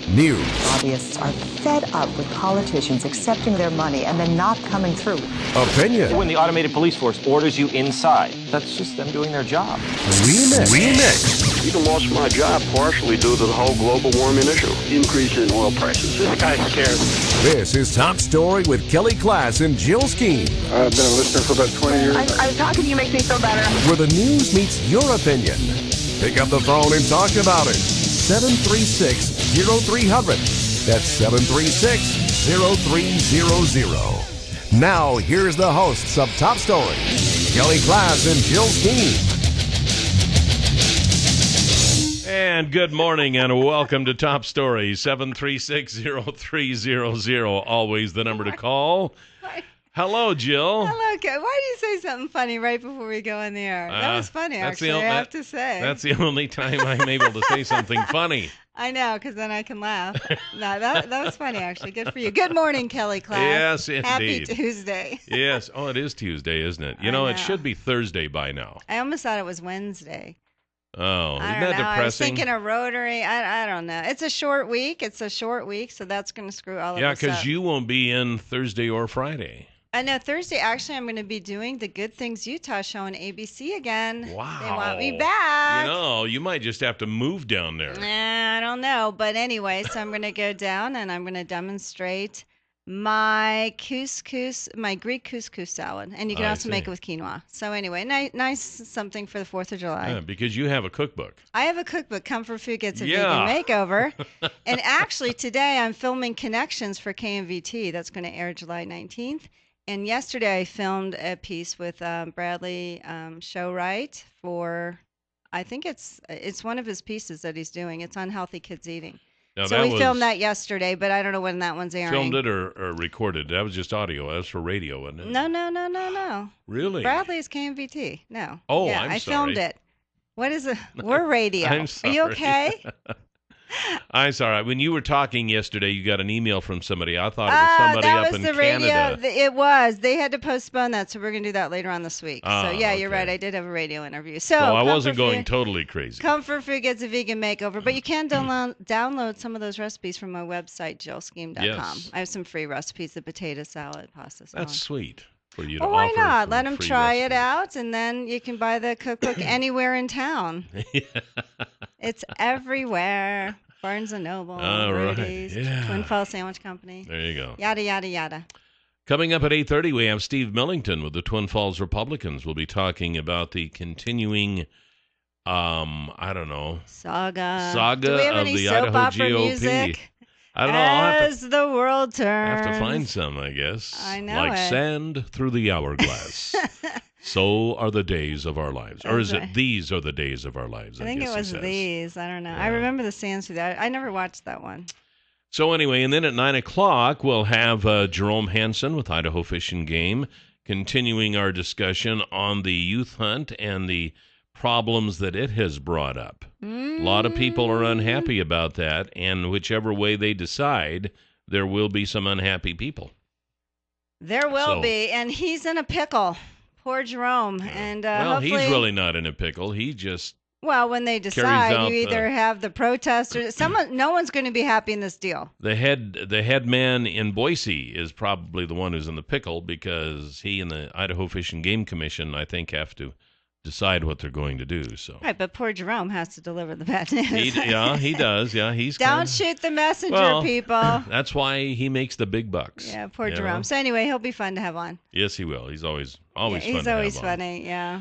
news, Lobbyists are fed up with politicians accepting their money and then not coming through. opinion, When the automated police force orders you inside, that's just them doing their job. remix. Even lost my job partially due to the whole global warming issue. Increase in oil prices. This guy's scared. This is Top Story with KLIXcast and Jill Skeen, I've been a listener for about 20 years. I'm talking to you makes me feel better. where the news meets your opinion. Pick up the phone and talk about it. 736-0300. That's 736-0300. Now, here's the hosts of Top Story, KLIXcast and Jill Skeen. And good morning and welcome to Top Story, 736-0300, always the number to call. Hello, Jill. Hello, Ken. Why do you say something funny right before we go on the air? That was funny, actually, I have to say. That's the only time I'm able to say something funny. I know, because then I can laugh. No, that was funny, actually. Good for you. Good morning, KLIXcast. Yes, indeed. Happy Tuesday. Yes. Oh, it is Tuesday, isn't it? You know, it should be Thursday by now. I almost thought it was Wednesday. Oh, isn't that depressing? I was thinking of Rotary. I don't know. It's a short week. So that's going to screw all of us up. Yeah, because you won't be in Thursday or Friday. I know. Thursday, actually, I'm going to be doing the Good Things Utah show on ABC again. Wow. They want me back. You know, you might just have to move down there. I don't know. But anyway, so I'm going to go down and I'm going to demonstrate my couscous, my Greek couscous salad. And you can also make it with quinoa. So anyway, nice something for the 4th of July. Yeah, because you have a cookbook. I have a cookbook, Comfort Food Gets a Vegan Makeover. And actually, today I'm filming Connections for KMVT. That's going to air July 19th. And yesterday I filmed a piece with Bradley Showright for, I think it's one of his pieces that he's doing. It's on healthy kids eating. Now, so we filmed that yesterday, but I don't know when that one's airing. Filmed it or recorded? That was just audio. That was for radio, wasn't it? No. Really? Bradley's KMVT. No. Oh, yeah, I'm I sorry. filmed it. What is it? We're radio. I'm sorry. Are you okay? I'm sorry. When you were talking yesterday, you got an email from somebody. I thought it was somebody up in Canada. It was. They had to postpone that, so we're going to do that later on this week. So, yeah, you're okay. right. I did have a radio interview. So I wasn't going totally crazy. Comfort Food Gets a Vegan Makeover. But you can download some of those recipes from my website, jillscheme.com. Yes. I have some free recipes, the potato salad, pasta salad. That's sweet for you to Well, why offer not? some Let them free try it recipes. out, and then you can buy the cookbook anywhere in town. It's everywhere. Barnes & Noble, Rudy's, yeah. Twin Falls Sandwich Company. There you go. Yada, yada, yada. Coming up at 8:30, we have Steve Millington with the Twin Falls Republicans. We'll be talking about the continuing, I don't know, saga Do we have of any the soap Idaho opera GOP. music? I don't know. I'll As the world turns. have to find some, I guess. I know like it. sand through the hourglass. So are the days of our lives. Or is it right. these are the days of our lives? I think guess it was he says. these. I don't know. Yeah. I remember the sands through that. I never watched that one. So anyway, and then at 9 o'clock, we'll have Jerome Hansen with Idaho Fish and Game, continuing our discussion on the youth hunt and the problems that it has brought up. A lot of people are unhappy about that, and whichever way they decide, there will be some unhappy people. There will be, and he's in a pickle. Poor Jerome. And well, he's hopefully, really not in a pickle. He just when they decide, you either have the protesters. No one's going to be happy in this deal. the head man in Boise is probably the one who's in the pickle because he and the Idaho Fish and Game Commission, I think, have to decide what they're going to do. So Right, but poor Jerome has to deliver the bad news. he does. Yeah, he's Don't shoot the messenger, Well, people. That's why he makes the big bucks. Yeah, poor you Jerome. know? So anyway, he'll be fun to have on. Yes, he will. He's always fun. He's to always have on. funny. Yeah.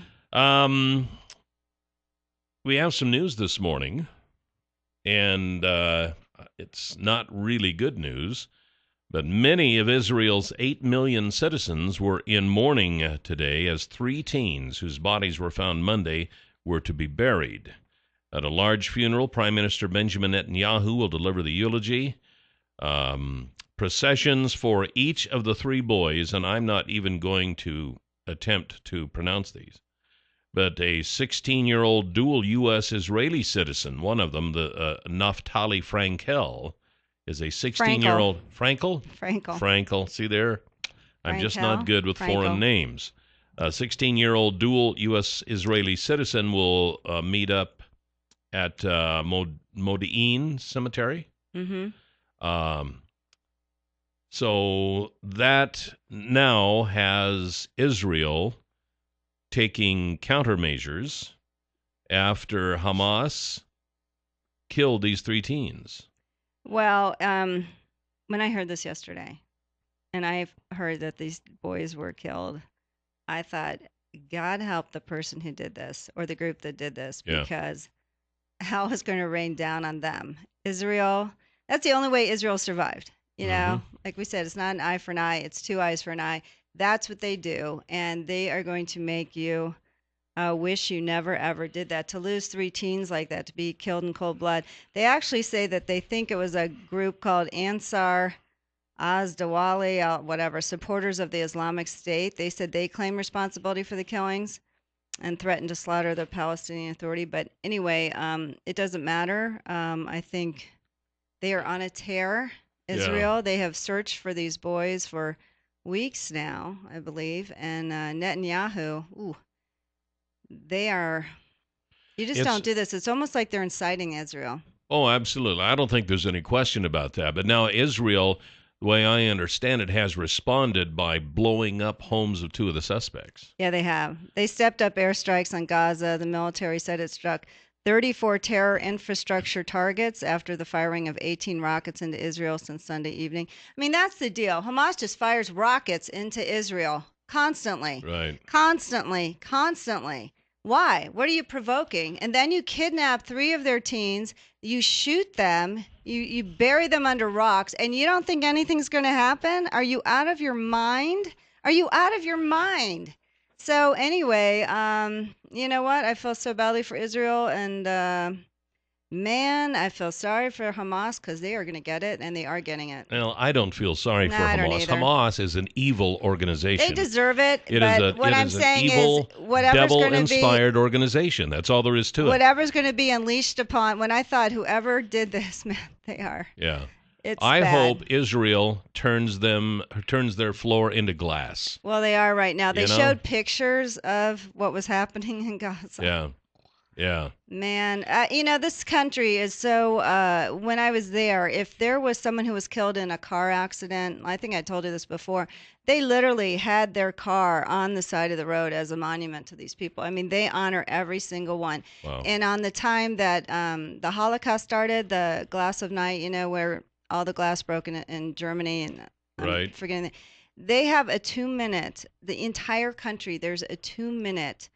We have some news this morning, and it's not really good news, but many of Israel's 8 million citizens were in mourning today as 3 teens whose bodies were found Monday were to be buried. At a large funeral, Prime Minister Benjamin Netanyahu will deliver the eulogy. Processions for each of the 3 boys, and I'm not even going to attempt to pronounce these, but a 16-year-old dual U.S.-Israeli citizen, one of them, the Naftali Frankel, is a 16-year-old... Frankel. See there? I'm just not good with foreign names. A 16-year-old dual U.S.-Israeli citizen will meet up at Modi'in Cemetery So that now has Israel taking countermeasures after Hamas killed these 3 teens. Well, when I heard this yesterday, and I heard that these boys were killed, I thought, God help the person who did this, or the group that did this, because hell is going to rain down on them. Israel, that's the only way Israel survived. You know, like we said, it's not an eye for an eye, it's 2 eyes for an eye. That's what they do, and they are going to make you wish you never, ever did that. To lose 3 teens like that, to be killed in cold blood. They actually say that they think it was a group called Ansar Azdawali, whatever, supporters of the Islamic State. They said they claim responsibility for the killings and threatened to slaughter the Palestinian Authority. But anyway, it doesn't matter. I think they are on a tear, Israel. Yeah. They have searched for these boys for weeks now, I believe. And Netanyahu, they are, you just don't do this. It's almost like they're inciting Israel. Oh, absolutely. I don't think there's any question about that. But now Israel, the way I understand it, has responded by blowing up homes of 2 of the suspects. Yeah, they have. They stepped up airstrikes on Gaza. The military said it struck 34 terror infrastructure targets after the firing of 18 rockets into Israel since Sunday evening. I mean, that's the deal. Hamas just fires rockets into Israel constantly. Right. Constantly. Why? What are you provoking? And then you kidnap 3 of their teens, you shoot them, you bury them under rocks, and you don't think anything's going to happen? Are you out of your mind? So anyway, you know what? I feel so badly for Israel, and man, I feel sorry for Hamas because they are going to get it, and they are getting it. Well, I don't feel sorry for Hamas. Hamas is an evil organization. They deserve it. It is an evil, devil-inspired organization. That's all there is to it. Whatever's going to be unleashed upon, when I thought whoever did this, man, they are. Yeah. It's I bad. hope Israel turns their floor into glass. Well, they are right now. They showed pictures of what was happening in Gaza. Yeah. Man, this country is so, when I was there, if there was someone who was killed in a car accident, I think I told you this before, they literally had their car on the side of the road as a monument to these people. I mean, they honor every single one. Wow. And on the time that the Holocaust started, the glass of night, where all the glass broke in Germany, and I'm forgetting, they have a 2-minute, the entire country, there's a 2-minute,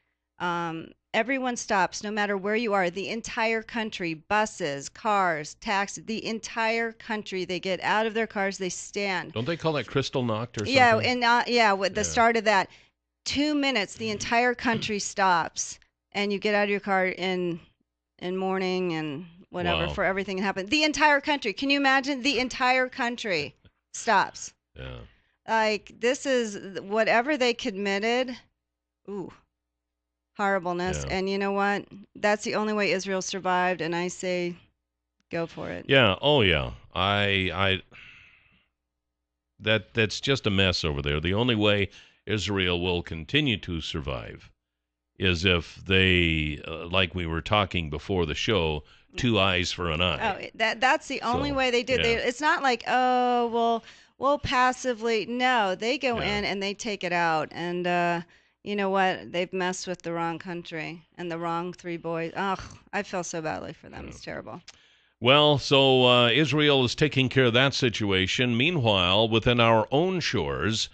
everyone stops, no matter where you are. The entire country, buses, cars, taxis, the entire country, they get out of their cars, they stand. Don't they call that Kristallnacht or something? Yeah, and with the start of that, 2 minutes, the entire country stops, and you get out of your car in mourning and whatever for everything that happened. The entire country. Can you imagine? The entire country stops. Yeah. Like, this is whatever they committed. Ooh. Horribleness. Yeah. And you know what? That's the only way Israel survived, and I say go for it. Yeah. Oh yeah. That's just a mess over there. The only way Israel will continue to survive is if they, like we were talking before the show, 2 eyes for an eye. Oh, that's the only way they do. Yeah. It's not like, we'll passively. No, they go in and they take it out. And you know what? They've messed with the wrong country and the wrong 3 boys. Ugh, I feel so badly for them. It's terrible. Well, so Israel is taking care of that situation. Meanwhile, within our own shores,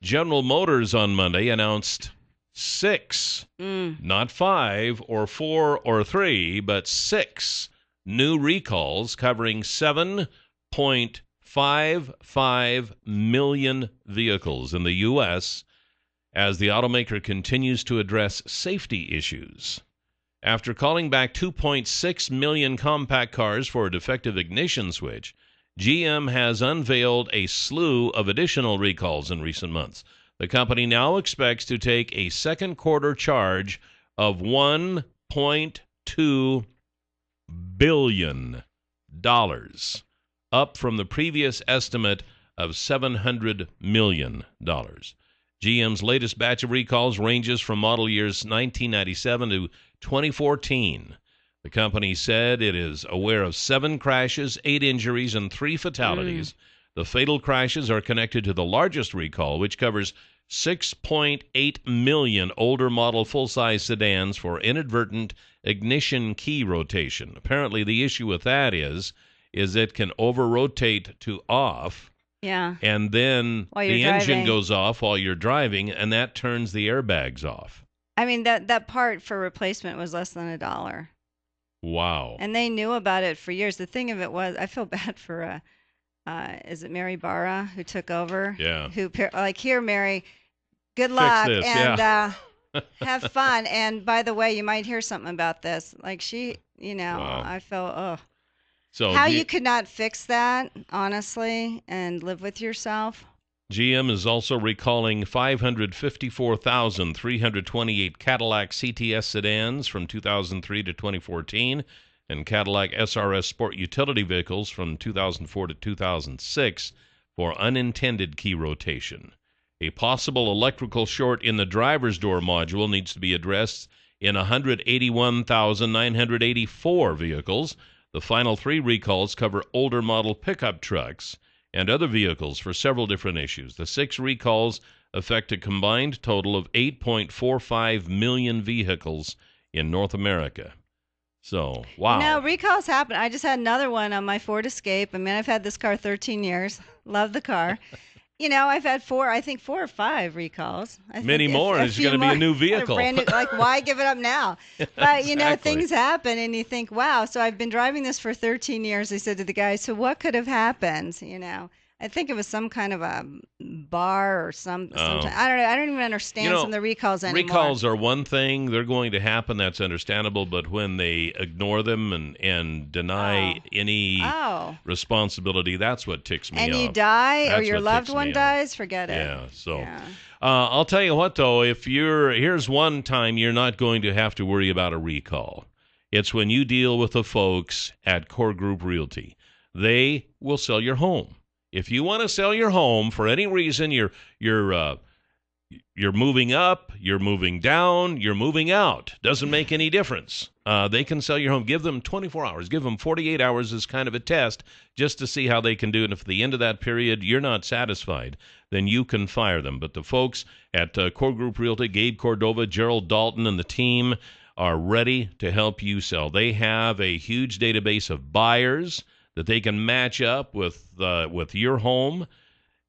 General Motors on Monday announced 6, not 5 or 4 or 3, but 6 new recalls covering 7.55 million vehicles in the U.S., as the automaker continues to address safety issues. After calling back 2.6 million compact cars for a defective ignition switch, GM has unveiled a slew of additional recalls in recent months. The company now expects to take a second quarter charge of $1.2 billion, up from the previous estimate of $700 million. GM's latest batch of recalls ranges from model years 1997 to 2014. The company said it is aware of 7 crashes, 8 injuries, and 3 fatalities. The fatal crashes are connected to the largest recall, which covers 6.8 million older model full-size sedans for inadvertent ignition key rotation. Apparently, the issue with that is it can over-rotate to off. Yeah. And then the engine goes off while you're driving, and that turns the airbags off. I mean, that part for replacement was less than $1. Wow. And they knew about it for years. The thing of it was, I feel bad for, is it Mary Barra who took over? Yeah. Here, Mary, good luck. Fix this, and have fun. And by the way, you might hear something about this. Like wow. I felt, So how you could not fix that, honestly, and live with yourself. GM is also recalling 554,328 Cadillac CTS sedans from 2003 to 2014 and Cadillac SRS Sport utility vehicles from 2004 to 2006 for unintended key rotation. A possible electrical short in the driver's door module needs to be addressed in 181,984 vehicles. The final 3 recalls cover older model pickup trucks and other vehicles for several different issues. The 6 recalls affect a combined total of 8.45 million vehicles in North America. So, wow. Recalls happen. I just had another one on my Ford Escape. I mean, I've had this car 13 years. Love the car. I've had 4 or 5 recalls. Many more. It's going to be a new vehicle. Brand new, why give it up now? But, Exactly. Things happen, and you think, wow. So I've been driving this for 13 years. I said to the guy, so what could have happened? I think it was some kind of a bar or something. I don't know. I don't even understand some of the recalls anymore. Recalls are one thing. They're going to happen. That's understandable. But when they ignore them and deny any responsibility, that's what ticks me off. And you die or your loved one dies, forget it. Yeah. So I'll tell you what, though. Here's one time you're not going to have to worry about a recall. It's when you deal with the folks at Core Group Realty. They will sell your home. If you want to sell your home for any reason, you're moving up, you're moving down, you're moving out. Doesn't make any difference. They can sell your home. Give them 24 hours. Give them 48 hours as kind of a test just to see how they can do it. And if at the end of that period you're not satisfied, then you can fire them. But the folks at Core Group Realty, Gabe Cordova, Gerald Dalton, and the team are ready to help you sell. They have a huge database of buyers that they can match up with your home.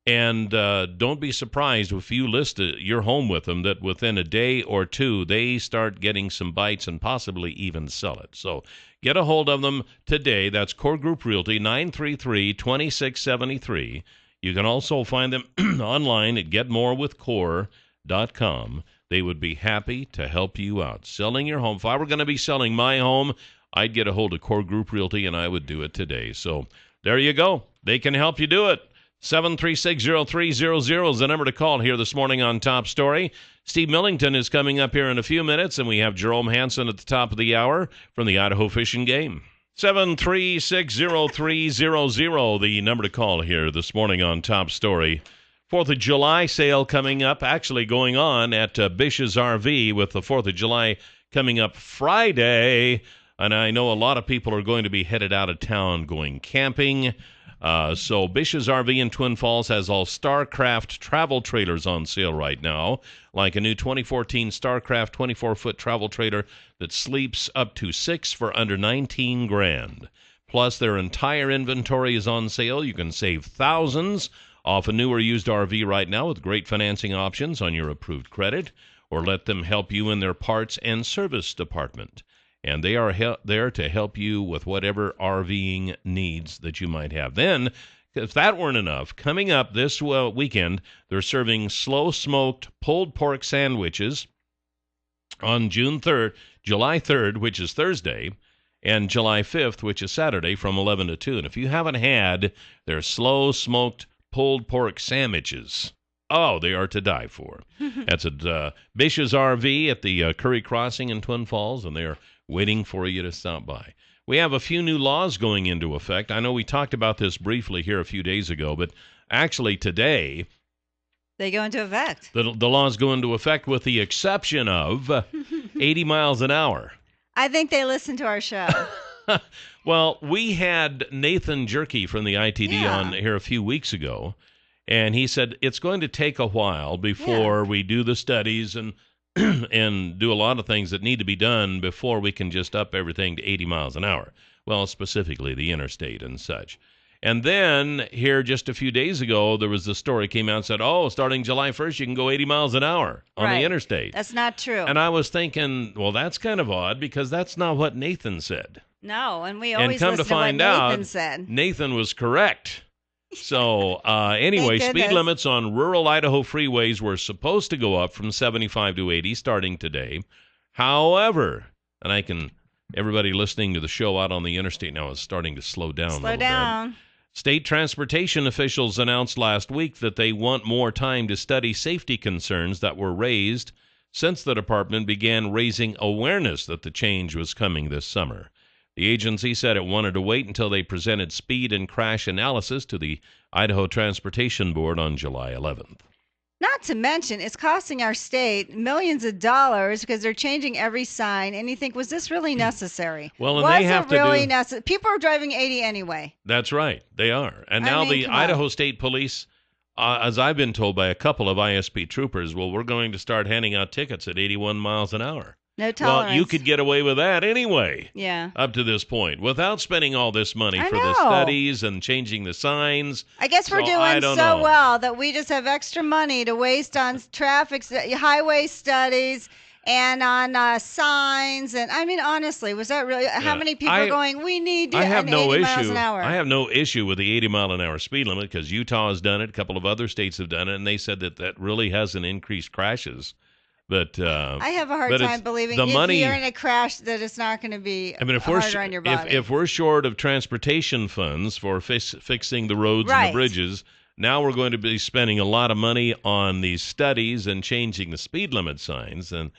And don't be surprised if you list your home with them that within a day or 2, they start getting some bites and possibly even sell it. So get a hold of them today. That's Core Group Realty, 933-2673. You can also find them online at getmorewithcore.com. They would be happy to help you out. Selling your home. If I were going to be selling my home, I'd get a hold of Core Group Realty, and I would do it today. So there you go. They can help you do it. 736-0300 is the number to call here this morning on Top Story. Steve Millington is coming up here in a few minutes, and we have Jerome Hansen at the top of the hour from the Idaho Fishing Game. 736-0300, the number to call here this morning on Top Story. 4th of July sale coming up, actually going on at Bish's RV with the 4th of July coming up Friday. And I know a lot of people are going to be headed out of town going camping. So Bish's RV in Twin Falls has all StarCraft travel trailers on sale right now, like a new 2014 StarCraft 24-foot travel trailer that sleeps up to 6 for under $19,000. Plus, their entire inventory is on sale. You can save thousands off a new or used RV right now with great financing options on your approved credit, or let them help you in their parts and service department. And they are there to help you with whatever RVing needs that you might have. Then, if that weren't enough, coming up this weekend, they're serving slow-smoked pulled pork sandwiches on July 3rd, which is Thursday, and July 5th, which is Saturday, from 11 to 2. And if you haven't had their slow-smoked pulled pork sandwiches, they are to die for. That's at Bish's RV at the Curry Crossing in Twin Falls, and they are waiting for you to stop by. We have a few new laws going into effect. I know we talked about this briefly here a few days ago, but actually today they go into effect. The laws go into effect with the exception of 80 miles an hour. I think they listen to our show. Well, we had Nathan Jerky from the ITD on here a few weeks ago, and he said it's going to take a while before we do the studies and and do a lot of things that need to be done before we can just up everything to 80 miles an hour. Well, specifically the interstate and such. And then here just a few days ago, there was the story came out and said, oh, starting July 1st, you can go 80 miles an hour on the interstate. That's not true. And I was thinking, well, that's kind of odd because that's not what Nathan said. No, and we always come to listen find to what out, Nathan said. Nathan was correct. So anyway, Thank speed goodness. limits on rural Idaho freeways were supposed to go up from 75 to 80 starting today. However, and everybody listening to the show out on the interstate now is starting to slow down a little bit. State transportation officials announced last week that they want more time to study safety concerns that were raised since the department began raising awareness that the change was coming this summer. The agency said it wanted to wait until they presented speed and crash analysis to the Idaho Transportation Board on July 11th. Not to mention, it's costing our state millions of dollars because they're changing every sign. And you think, was this really necessary? Well, and they have to really do. necessary? People are driving 80 anyway. That's right, they are. And now the Idaho State Police, as I've been told by a couple of ISP troopers, well, we're going to start handing out tickets at 81 miles an hour. No tolerance. Well, you could get away with that anyway. Yeah. Up to this point, without spending all this money for the studies and changing the signs. I guess we're doing so well that we just have extra money to waste on highway studies and on signs. And I mean, honestly, was that really how many people are going? We need to 80 miles an hour. I have no issue with the 80 mile an hour speed limit because Utah has done it. A couple of other states have done it, and they said that really hasn't increased crashes. But I have a hard time believing if you're in a crash that it's not going to be harder on your body. If we're short of transportation funds for fixing the roads and the bridges, now we're going to be spending a lot of money on these studies and changing the speed limit signs. And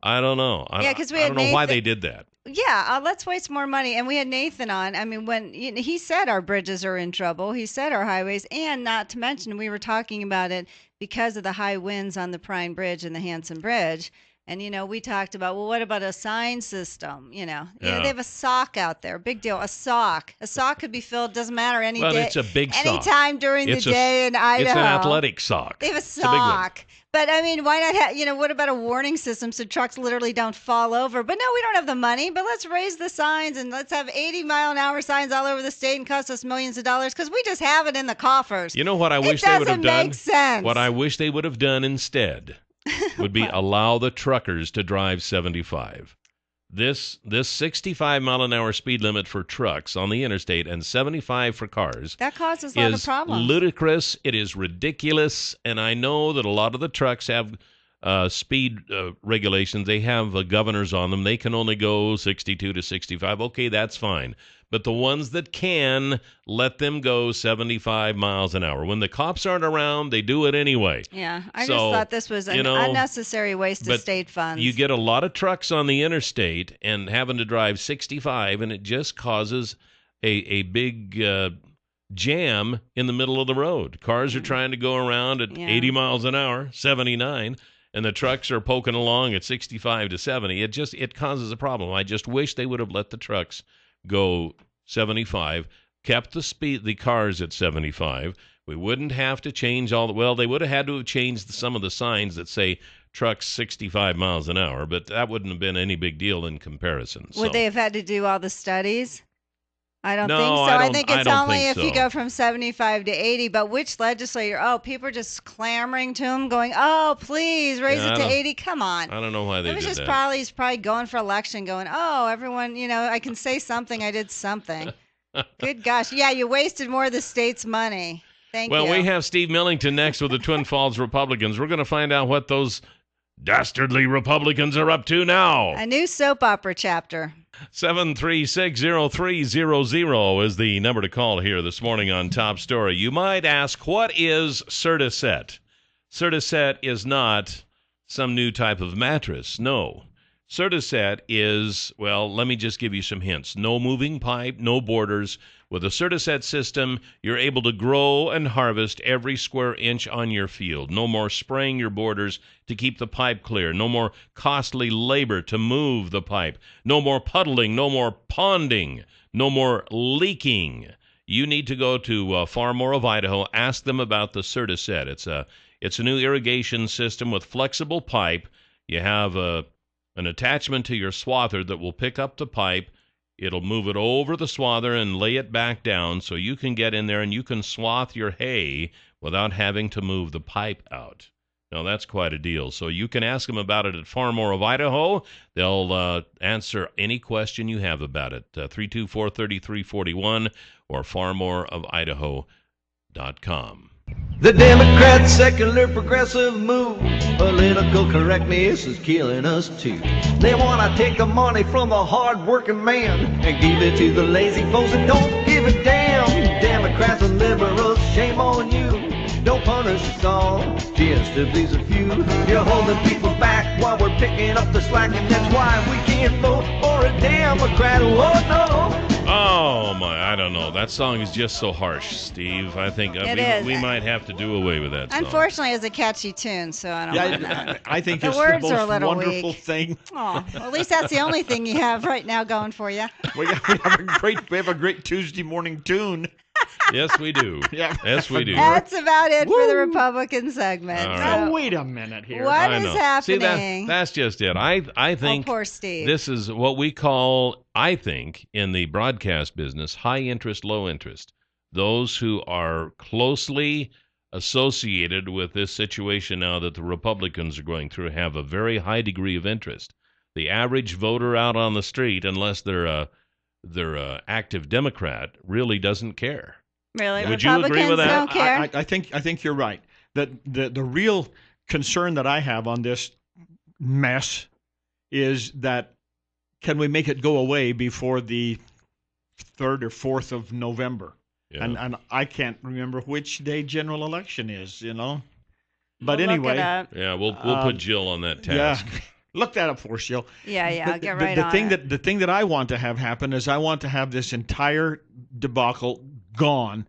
I don't know. I don't know why they did that. Yeah, let's waste more money. And we had Nathan on. I mean, when he said our bridges are in trouble, he said our highways, and not to mention we were talking about it because of the high winds on the Prime Bridge and the Hansen Bridge. And, we talked about, well, what about a sign system? They have a sock out there. Big deal. A sock. A sock could be filled, doesn't matter any day. Well, it's a big sock. Anytime during the day in Idaho. It's an athletic sock. They have a sock. But, I mean, why not have, what about a warning system so trucks literally don't fall over? But no, we don't have the money. But let's raise the signs and let's have 80 mile an hour signs all over the state and cost us millions of dollars because we just have it in the coffers. You know what I wish they would have done? It doesn't make sense. What I wish they would have done instead would be allow the truckers to drive 75. This 65 mile an hour speed limit for trucks on the interstate and 75 for cars. That causes a lot of problems. Is ludicrous. It is ridiculous. And I know that a lot of the trucks have speed regulations. They have governors on them. They can only go 62 to 65. Okay, that's fine. But the ones that can, let them go 75 miles an hour. When the cops aren't around, they do it anyway. Yeah, I just thought this was an unnecessary waste of state funds. You get a lot of trucks on the interstate and having to drive 65, and it just causes a big jam in the middle of the road. Cars are trying to go around at 80 miles an hour, 79, and the trucks are poking along at 65 to 70. It causes a problem. I just wish they would have let the trucks go 75, kept the cars at 75. We wouldn't have to change they would have had to have changed some of the signs that say trucks 65 miles an hour, but that wouldn't have been any big deal in comparison. Would they have had to do all the studies? I don't think so. I think it's only if you go from 75 to 80. But which legislator? Oh, people are just clamoring to him, going, "Oh, please raise it to 80." Come on. I don't know why they did that. He's probably going for election, going, "Oh, everyone, I can say something. I did something." Good gosh, yeah, you wasted more of the state's money. Thank you. Well, we have Steve Millington next with the Twin Falls Republicans. We're going to find out what those dastardly Republicans are up to now. A new soap opera chapter. 7360300 is the number to call here this morning on Top Story. You might ask, what is Certaset? Certaset is not some new type of mattress. No. Certiset is, well, let me just give you some hints. No moving pipe, no borders. With a Certiset system, you're able to grow and harvest every square inch on your field. No more spraying your borders to keep the pipe clear. No more costly labor to move the pipe. No more puddling. No more ponding. No more leaking. You need to go to Farmore of Idaho. Ask them about the Certiset. It's a new irrigation system with flexible pipe. You have an attachment to your swather that will pick up the pipe. It'll move it over the swather and lay it back down so you can get in there and you can swath your hay without having to move the pipe out. Now, that's quite a deal. So you can ask them about it at Farmore of Idaho. They'll answer any question you have about it. 324-3341 or farmoreofidaho.com. The Democrats' secular progressive move, political correctness is killing us too. They want to take the money from the hard-working man and give it to the lazy folks that don't give a damn. Democrats and liberals, shame on you. Don't punish us all, just to please a few. You're holding people back while we're picking up the slack, and that's why we can't vote for a Democrat. Oh no! Oh, my, I don't know. That song is just so harsh, Steve. I think we might have to do away with that song. Unfortunately, it's a catchy tune, so I don't mind that. I think the it's words the are a most little wonderful weak. thing. Oh, well, at least that's the only thing you have right now going for you. We have a great Tuesday morning tune. Yes, we do. Yeah. Yes, we do. That's about it for the Republican segment. All Now, wait a minute here. What I is know. happening? See, that's just it. I think poor Steve. this is what we call, I think, in the broadcast business, high interest, low interest. Those who are closely associated with this situation now that the Republicans are going through have a very high degree of interest. The average voter out on the street, unless they're a active Democrat, really doesn't care. Really? Would you agree with that? Don't care? I think you're right. That the real concern that I have on this mess is that can we make it go away before the 3rd or 4th of November? Yeah. And I can't remember which day general election is, But We'll anyway. look it up. Yeah, we'll put Jill on that task. Yeah. Look that up for us, Jill. Yeah, I'll get right the on thing it. The thing that I want to have happen is I want to have this entire debacle gone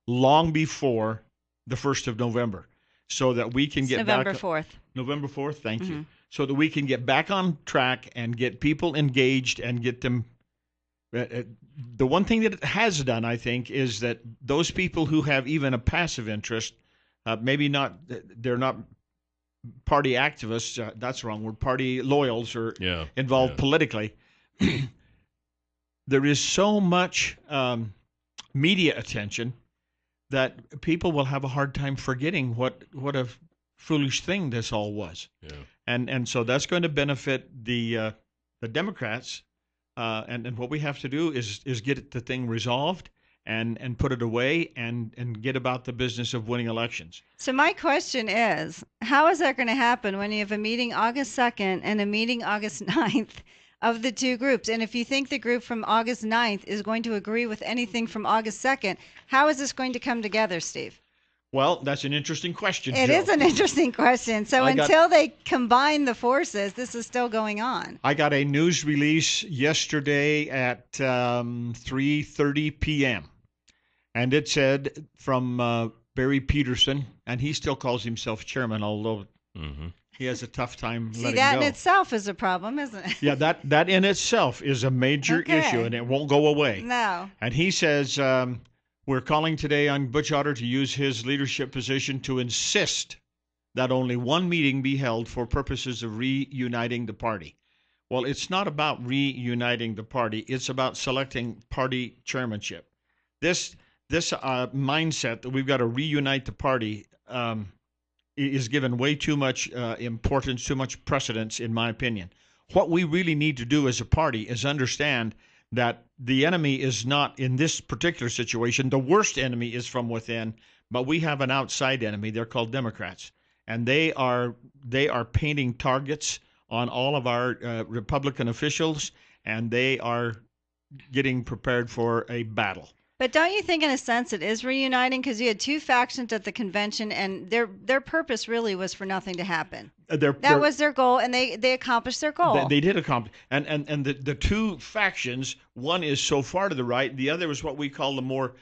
long before the 1st of November so that we can get November back. 4th. November 4th, thank you. So that we can get back on track and get people engaged and get them. The one thing that it has done, I think, is that those people who have even a passive interest, maybe not, they're not party activists, that's the wrong word, party loyals or involved politically. There is so much media attention that people will have a hard time forgetting what a foolish thing this all was. Yeah. And so that's going to benefit the Democrats. And what we have to do is get the thing resolved and put it away and get about the business of winning elections. So my question is, how is that going to happen when you have a meeting August 2nd and a meeting August 9th of the two groups? And if you think the group from August 9th is going to agree with anything from August 2nd, how is this going to come together, Steve? Well, that's an interesting question, It Jill. is an interesting question. So until they combine the forces, this is still going on. I got a news release yesterday at 3:30 p.m. And it said from Barry Peterson, and he still calls himself chairman, although he has a tough time letting go. See, that in itself is a problem, isn't it? Yeah, that in itself is a major issue, and it won't go away. No. And he says, we're calling today on Butch Otter to use his leadership position to insist that only one meeting be held for purposes of reuniting the party. Well, it's not about reuniting the party. It's about selecting party chairmanship. This mindset that we've got to reunite the party is given way too much importance, too much precedence, in my opinion. What we really need to do as a party is understand that the enemy is not, in this particular situation, the worst enemy is from within, but we have an outside enemy. They're called Democrats, and they are painting targets on all of our Republican officials, and they are getting prepared for a battle. But don't you think, in a sense, it is reuniting? Because you had two factions at the convention, and their purpose really was for nothing to happen. That was their goal, and they accomplished their goal. They did accomplish. And the two factions, one is so far to the right, the other is what we call the more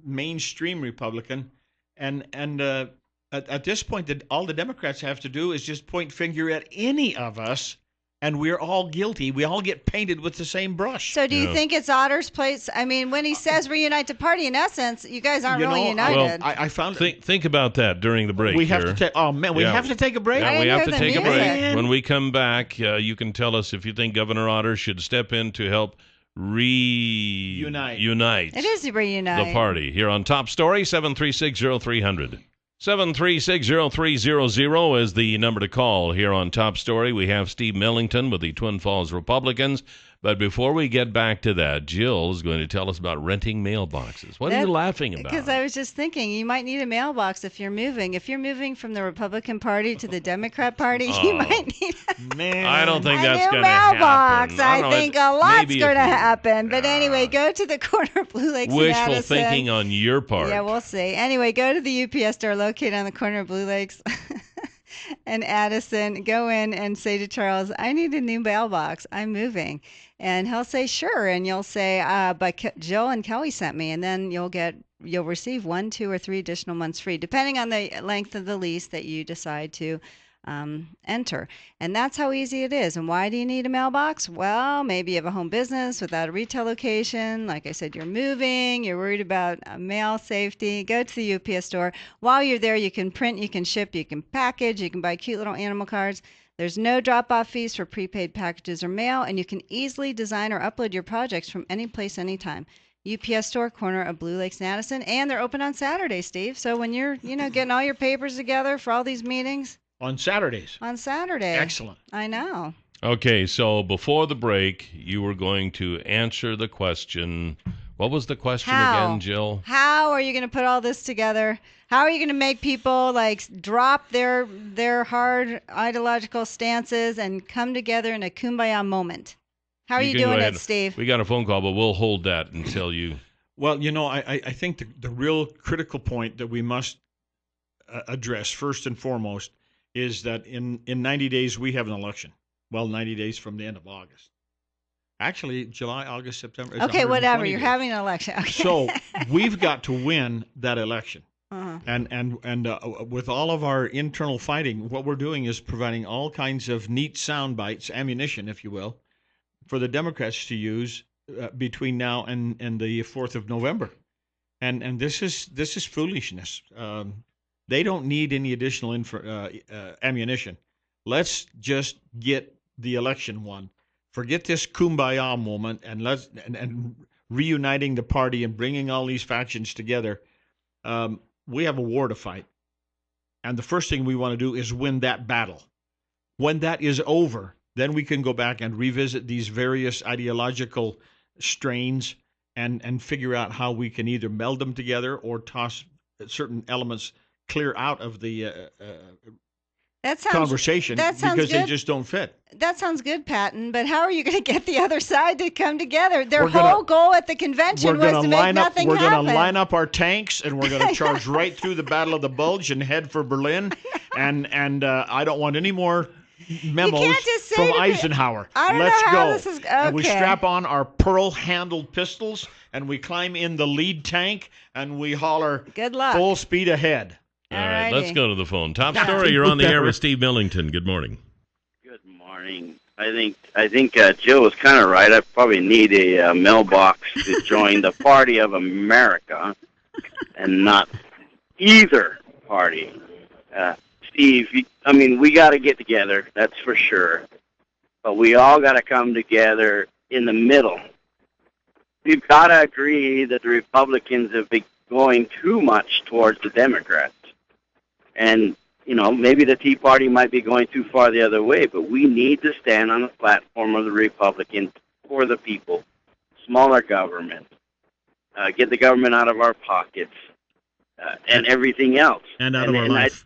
mainstream Republican. And at this point, all the Democrats have to do is just point finger at any of us, and we're all guilty. We all get painted with the same brush. So do you think it's Otter's place? I mean, when he says reunite the party, in essence, you guys aren't really united. Well, I found think about that during the break. We have to take. Oh man, we have to take a break. Yeah, we have to take a break. When we come back, you can tell us if you think Governor Otter should step in to help reunite. It is reunite the party here on Top Story 7360300. 7360300 is the number to call here on Top Story. We have Steve Millington with the Twin Falls Republicans. But before we get back to that, Jill is going to tell us about renting mailboxes. What are you laughing about? Because I was just thinking, you might need a mailbox if you're moving. If you're moving from the Republican Party to the Democrat Party, you might need I don't think that's going to happen. I think a lot's going to happen. But anyway, go to the corner of Blue Lakes and Addison. Wishful thinking on your part. Yeah, we'll see. Anyway, go to the UPS store located on the corner of Blue Lakes and Addison. Go in and say to Charles, I need a new mailbox. I'm moving. And he'll say, sure. And you'll say, but Jill and Kelly sent me. And then you'll receive 1, 2, or 3 additional months free, depending on the length of the lease that you decide to enter. And that's how easy it is. And why do you need a mailbox? Well, maybe you have a home business without a retail location. Like I said, you're moving. You're worried about mail safety. Go to the UPS store. While you're there, you can print, you can ship, you can package, you can buy cute little animal cards. There's no drop-off fees for prepaid packages or mail, and you can easily design or upload your projects from any place, anytime. UPS store, corner of Blue Lakes and Addison, and they're open on Saturdays, Steve. So when you're, getting all your papers together for all these meetings. On Saturdays. On Saturday. Excellent. I know. Okay, so before the break, you were going to answer the question. What was the question again, Jill? How are you going to put all this together? How are you going to make people drop their hard ideological stances and come together in a kumbaya moment? How are you doing it, Steve? We got a phone call, but we'll hold that until you. Well, I think the real critical point that we must address first and foremost is that in 90 days we have an election. Well, 90 days from the end of August. Actually, July, August, September. Okay, whatever. You're having an election. Okay. So we've got to win that election. Uh-huh. And with all of our internal fighting, what we're doing is providing all kinds of neat sound bites, ammunition, if you will, for the Democrats to use between now and the 4th of November. And this is foolishness. They don't need any additional ammunition. Let's just get the election won. Forget this kumbaya moment and reuniting the party and bringing all these factions together. We have a war to fight. And the first thing we want to do is win that battle. When that is over, then we can go back and revisit these various ideological strains and figure out how we can either meld them together or toss certain elements clear out of the conversation because they just don't fit. That sounds good, Patton, but how are you going to get the other side to come together? Their whole goal at the convention was to make nothing happen. We're going to line up our tanks, and we're going to charge right through the Battle of the Bulge and head for Berlin, and I don't want any more memos from Eisenhower. Let's go. And we strap on our pearl-handled pistols, and we climb in the lead tank, and we holler, good luck, full speed ahead. All right, let's go to the phone. Top Story, you're on the air with Steve Millington. Good morning. Good morning. I think Jill was kind of right. I probably need a mailbox to join the Party of America and not either party. Steve, we got to get together, that's for sure. But we all got to come together in the middle. We've got to agree that the Republicans have been going too much towards the Democrats. And, maybe the Tea Party might be going too far the other way, but we need to stand on the platform of the Republicans for the people, smaller government, get the government out of our pockets, and everything else. And out of our life.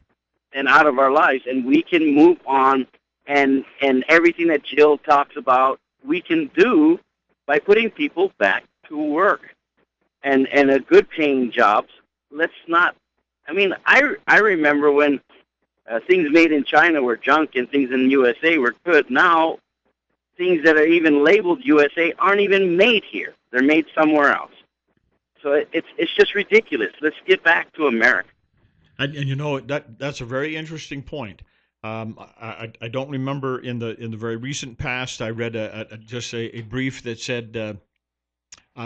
And out of our lives. And we can move on, and everything that Jill talks about, we can do by putting people back to work. and a good paying jobs. Let's not. I mean, I remember when things made in China were junk and things in the USA were good. Now, things that are even labeled USA aren't even made here. They're made somewhere else. So it's just ridiculous. Let's get back to America. And you know that's a very interesting point. I don't remember in the very recent past. I read just a brief that said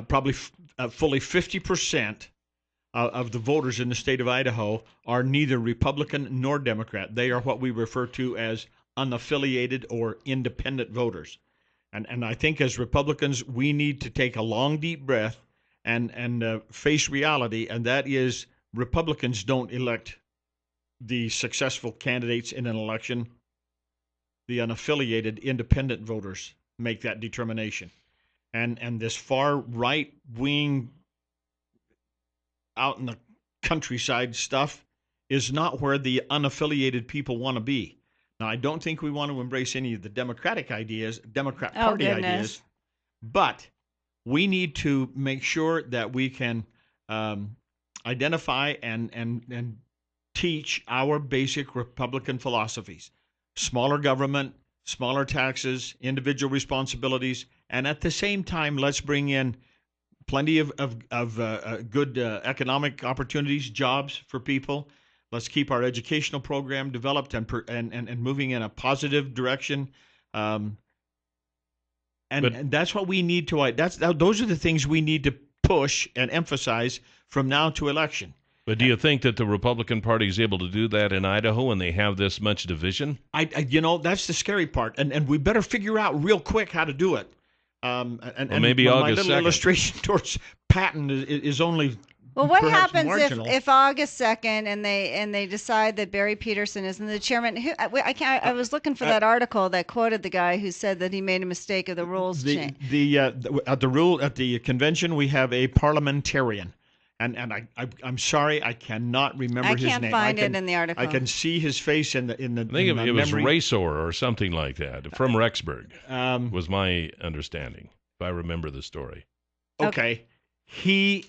probably fully 50% of the voters in the state of Idaho are neither Republican nor Democrat. They are what we refer to as unaffiliated or independent voters. And I think as Republicans, we need to take a long, deep breath and face reality, and that is Republicans don't elect the successful candidates in an election. The unaffiliated independent voters make that determination. And this far right wing out in the countryside stuff is not where the unaffiliated people want to be. Now, I don't think we want to embrace any of the Democrat Party ideas, but we need to make sure that we can identify and teach our basic Republican philosophies: smaller government, smaller taxes, individual responsibilities, and at the same time, let's bring in plenty of good economic opportunities, jobs for people. Let's keep our educational program developed and moving in a positive direction. And that's what we need to. Those are the things we need to push and emphasize from now to election. But do you think that the Republican Party is able to do that in Idaho when they have this much division? That's the scary part, and we better figure out real quick how to do it. Maybe my August little 2nd. Illustration towards Patton is only. Well, what happens marginal. if August 2nd and they decide that Barry Peterson isn't the chairman? I was looking for that article that quoted the guy who said that he made a mistake of the rules change. At the convention we have a parliamentarian, and I'm sorry I cannot remember his name. I can't find it in the article. I can see his face in the. I think it was Racor or something like that from Rexburg. Was my understanding, if I remember the story. Okay. He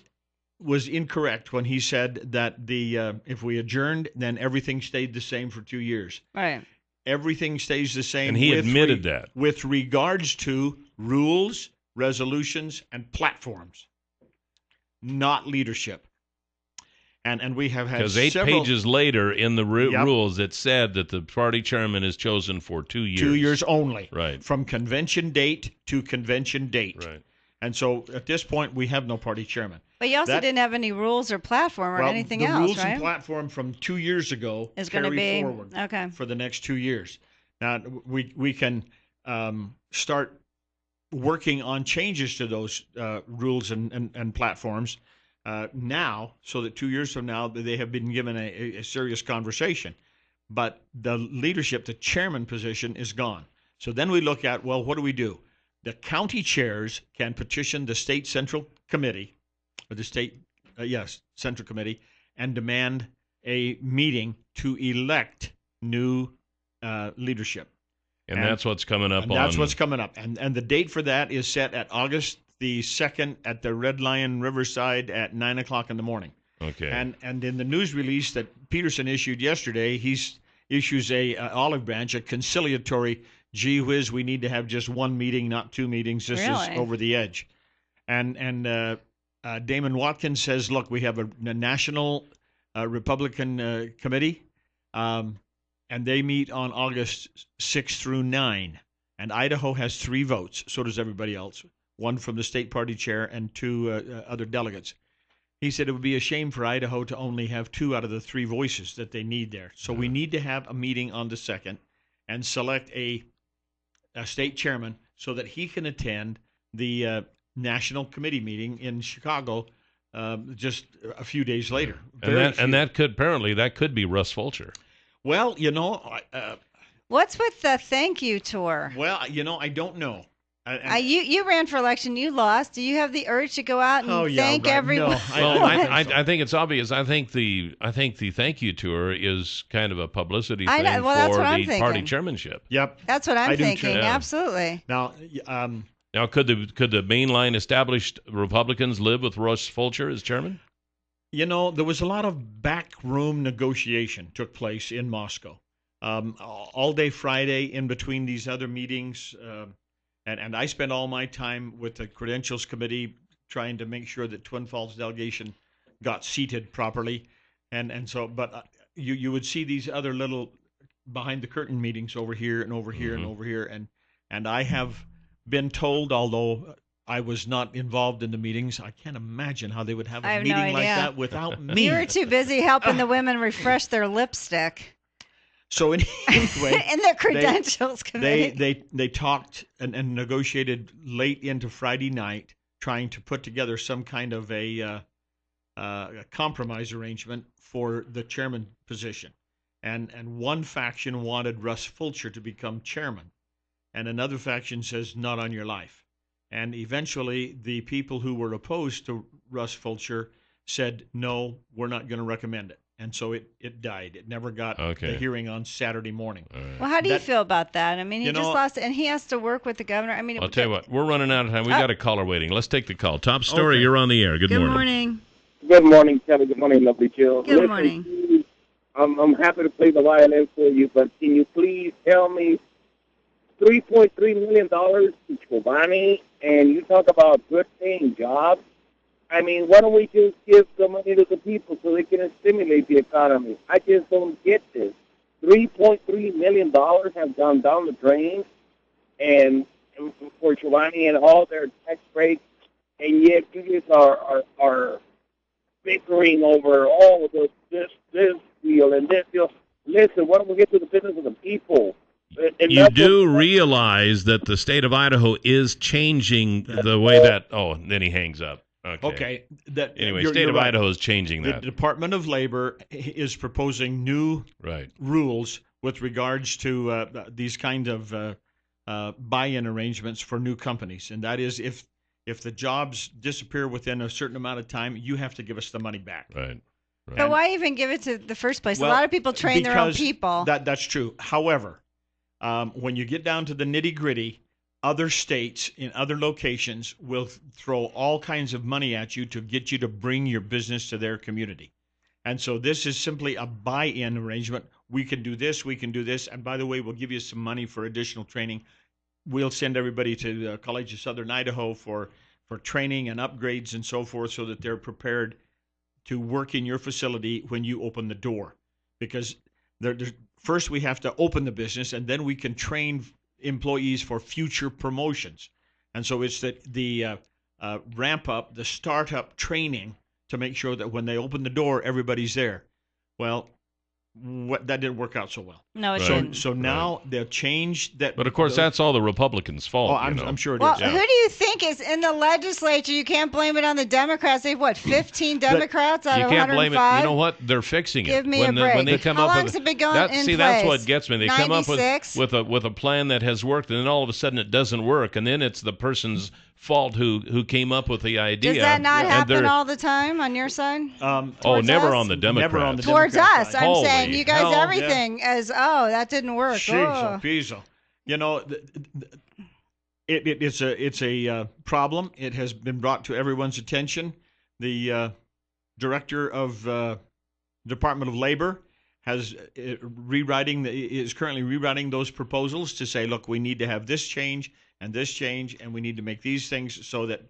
was incorrect when he said that if we adjourned, then everything stayed the same for 2 years. Right. Everything stays the same. And he admitted that. With regards to rules, resolutions, and platforms, not leadership. And we have had because 8 pages later in the rules it said that the party chairman is chosen for 2 years. 2 years only. Right. From convention date to convention date. Right. And so at this point, we have no party chairman. But you also didn't have any rules or platform or anything else, right? The rules and platform from 2 years ago is going to be forward for the next 2 years. Now, we can start working on changes to those rules and platforms now, so that 2 years from now, they have been given a serious conversation. But the leadership, the chairman position, is gone. So then we look at, well, what do we do? The county chairs can petition the state central committee, or the state, central committee, and demand a meeting to elect new leadership. And that's what's coming up. That's what's coming up. And the date for that is set at August the 2nd at the Red Lion Riverside at 9 o'clock in the morning. Okay. And in the news release that Peterson issued yesterday, he issues a olive branch, a conciliatory. Gee whiz, we need to have just one meeting, not 2 meetings. This is over the edge. And Damon Watkins says, look, we have a national Republican committee, and they meet on August 6 through 9. And Idaho has 3 votes. So does everybody else. 1 from the state party chair and 2 other delegates. He said it would be a shame for Idaho to only have 2 out of the 3 voices that they need there. So we need to have a meeting on the 2nd and select a state chairman so that he can attend the national committee meeting in Chicago just a few days later. That could be Russ Fulcher. Well, what's with the thank you tour? Well, I don't know. You ran for election. You lost. Do you have the urge to go out and thank everyone? No, I think it's obvious. I think the thank you tour is kind of a publicity thing for the party chairmanship. Yep, that's what I'm thinking. Yeah. Absolutely. Now, Now, could the mainline established Republicans live with Russ Fulcher as chairman? You know, there was a lot of backroom negotiation took place in Moscow. All day Friday in between these other meetings, and I spent all my time with the Credentials Committee trying to make sure that Twin Falls delegation got seated properly. And so, but you would see these other little behind the curtain meetings over here and over here and over here. And I have been told, although I was not involved in the meetings, I can't imagine how they would have a meeting like that without me. You were too busy helping the women refresh their lipstick. So anyway, in the Credentials Committee, they talked and negotiated late into Friday night, trying to put together some kind of a compromise arrangement for the chairman position. And one faction wanted Russ Fulcher to become chairman, and another faction says not on your life. And eventually, the people who were opposed to Russ Fulcher said, no, we're not going to recommend it. And so it died. It never got the hearing on Saturday morning. Right. Well, how do you feel about that? I mean, he just lost, and he has to work with the governor. I mean, I'll tell you what, we're running out of time. We got a caller waiting. Let's take the call. Top story, you're on the air. Good morning. Good morning, Kelly. Good morning, lovely Jill. Good morning. Please, I'm happy to play the violin for you, but can you please tell me $3.3 million to Chobani, and you talk about good-paying jobs? I mean, why don't we just give the money to the people so they can stimulate the economy? I just don't get this. $3.3 million have gone down the drain, and for Chobani and all their tax breaks, and yet you guys are bickering over this deal and this deal. Listen, why don't we get to the business of the people? And you do realize that the state of Idaho is changing the way that. Oh, then he hangs up. Okay. Anyway, state of Idaho is changing that. The Department of Labor is proposing new rules with regards to these kind of buy-in arrangements for new companies, and that is if the jobs disappear within a certain amount of time, you have to give us the money back. Right. But why even give it to the first place? Well, a lot of people train their own people. That's true. However, when you get down to the nitty-gritty, other states in other locations will throw all kinds of money at you to get you to bring your business to their community. And so this is simply a buy-in arrangement. We can do this, we can do this, and by the way, we'll give you some money for additional training. We'll send everybody to the College of Southern Idaho for training and upgrades and so forth so that they're prepared to work in your facility when you open the door. Because first we have to open the business, and then we can train employees for future promotions. And so it's the ramp up, the startup training to make sure that when they open the door, everybody's there. Well, that didn't work out so well. No, it didn't. So now they'll change that. But of course, that's all the Republicans' fault. Oh, I'm sure it is. Well, who do you think is in the legislature? You can't blame it on the Democrats. They've 15 Democrats out of 105? You can't blame it. You know what? They're fixing it. Give me a break. When they come How up long with has it been going in place? That's what gets me. They 96? come up with a plan that has worked, and then all of a sudden it doesn't work, and then it's the person's fault who came up with the idea. Does that not happen all the time on your side? Never on the Democrats. Never on the Towards Democrat us, side. I'm saying you guys everything as that didn't work. Jeez, you know, it's a problem. It has been brought to everyone's attention. The director of Department of Labor is currently rewriting those proposals to say, look, we need to have this change, and we need to make these things so that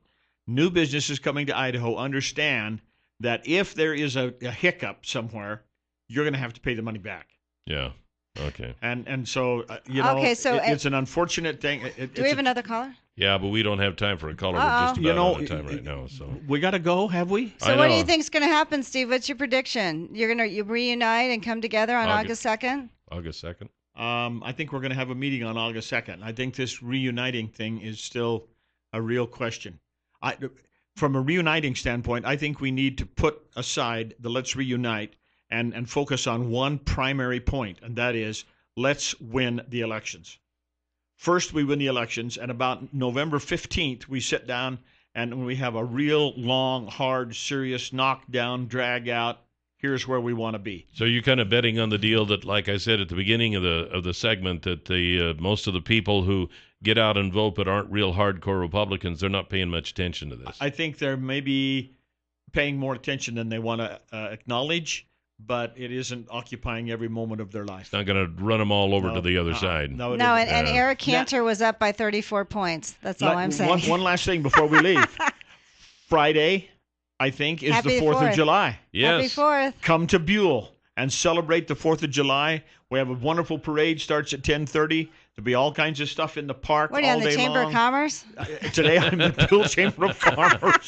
new businesses coming to Idaho understand that if there is a hiccup somewhere, you're going to have to pay the money back. Yeah. Okay. And so, it's an unfortunate thing. Do we have another caller? Yeah, but we don't have time for a caller. We're just about out of time right now. So we got to go, have we? So what do you think's going to happen, Steve? What's your prediction? You reunite and come together on August 2nd? August 2nd? I think we're going to have a meeting on August 2nd. I think this reuniting thing is still a real question. From a reuniting standpoint, I think we need to put aside the let's reunite and focus on one primary point, and that is let's win the elections. First, we win the elections, and about November 15th, we sit down and we have a real long, hard, serious knockdown, drag out. Here's where we want to be. So you're kind of betting on the deal that, like I said at the beginning of the segment, that the most of the people who get out and vote but aren't real hardcore Republicans, they're not paying much attention to this. I think they're maybe paying more attention than they want to acknowledge, but it isn't occupying every moment of their life. It's not going to run them all over to the other side. No, and Eric Cantor was up by 34 points. That's all I'm saying. One last thing before we leave. Friday, I think, is Happy the 4th of July. Yes. Happy 4th. Come to Buell and celebrate the 4th of July. We have a wonderful parade, starts at 10:30. There'll be all kinds of stuff in the park What are you all on the day Chamber long. of Commerce? Today I'm in the Buell Chamber of Commerce.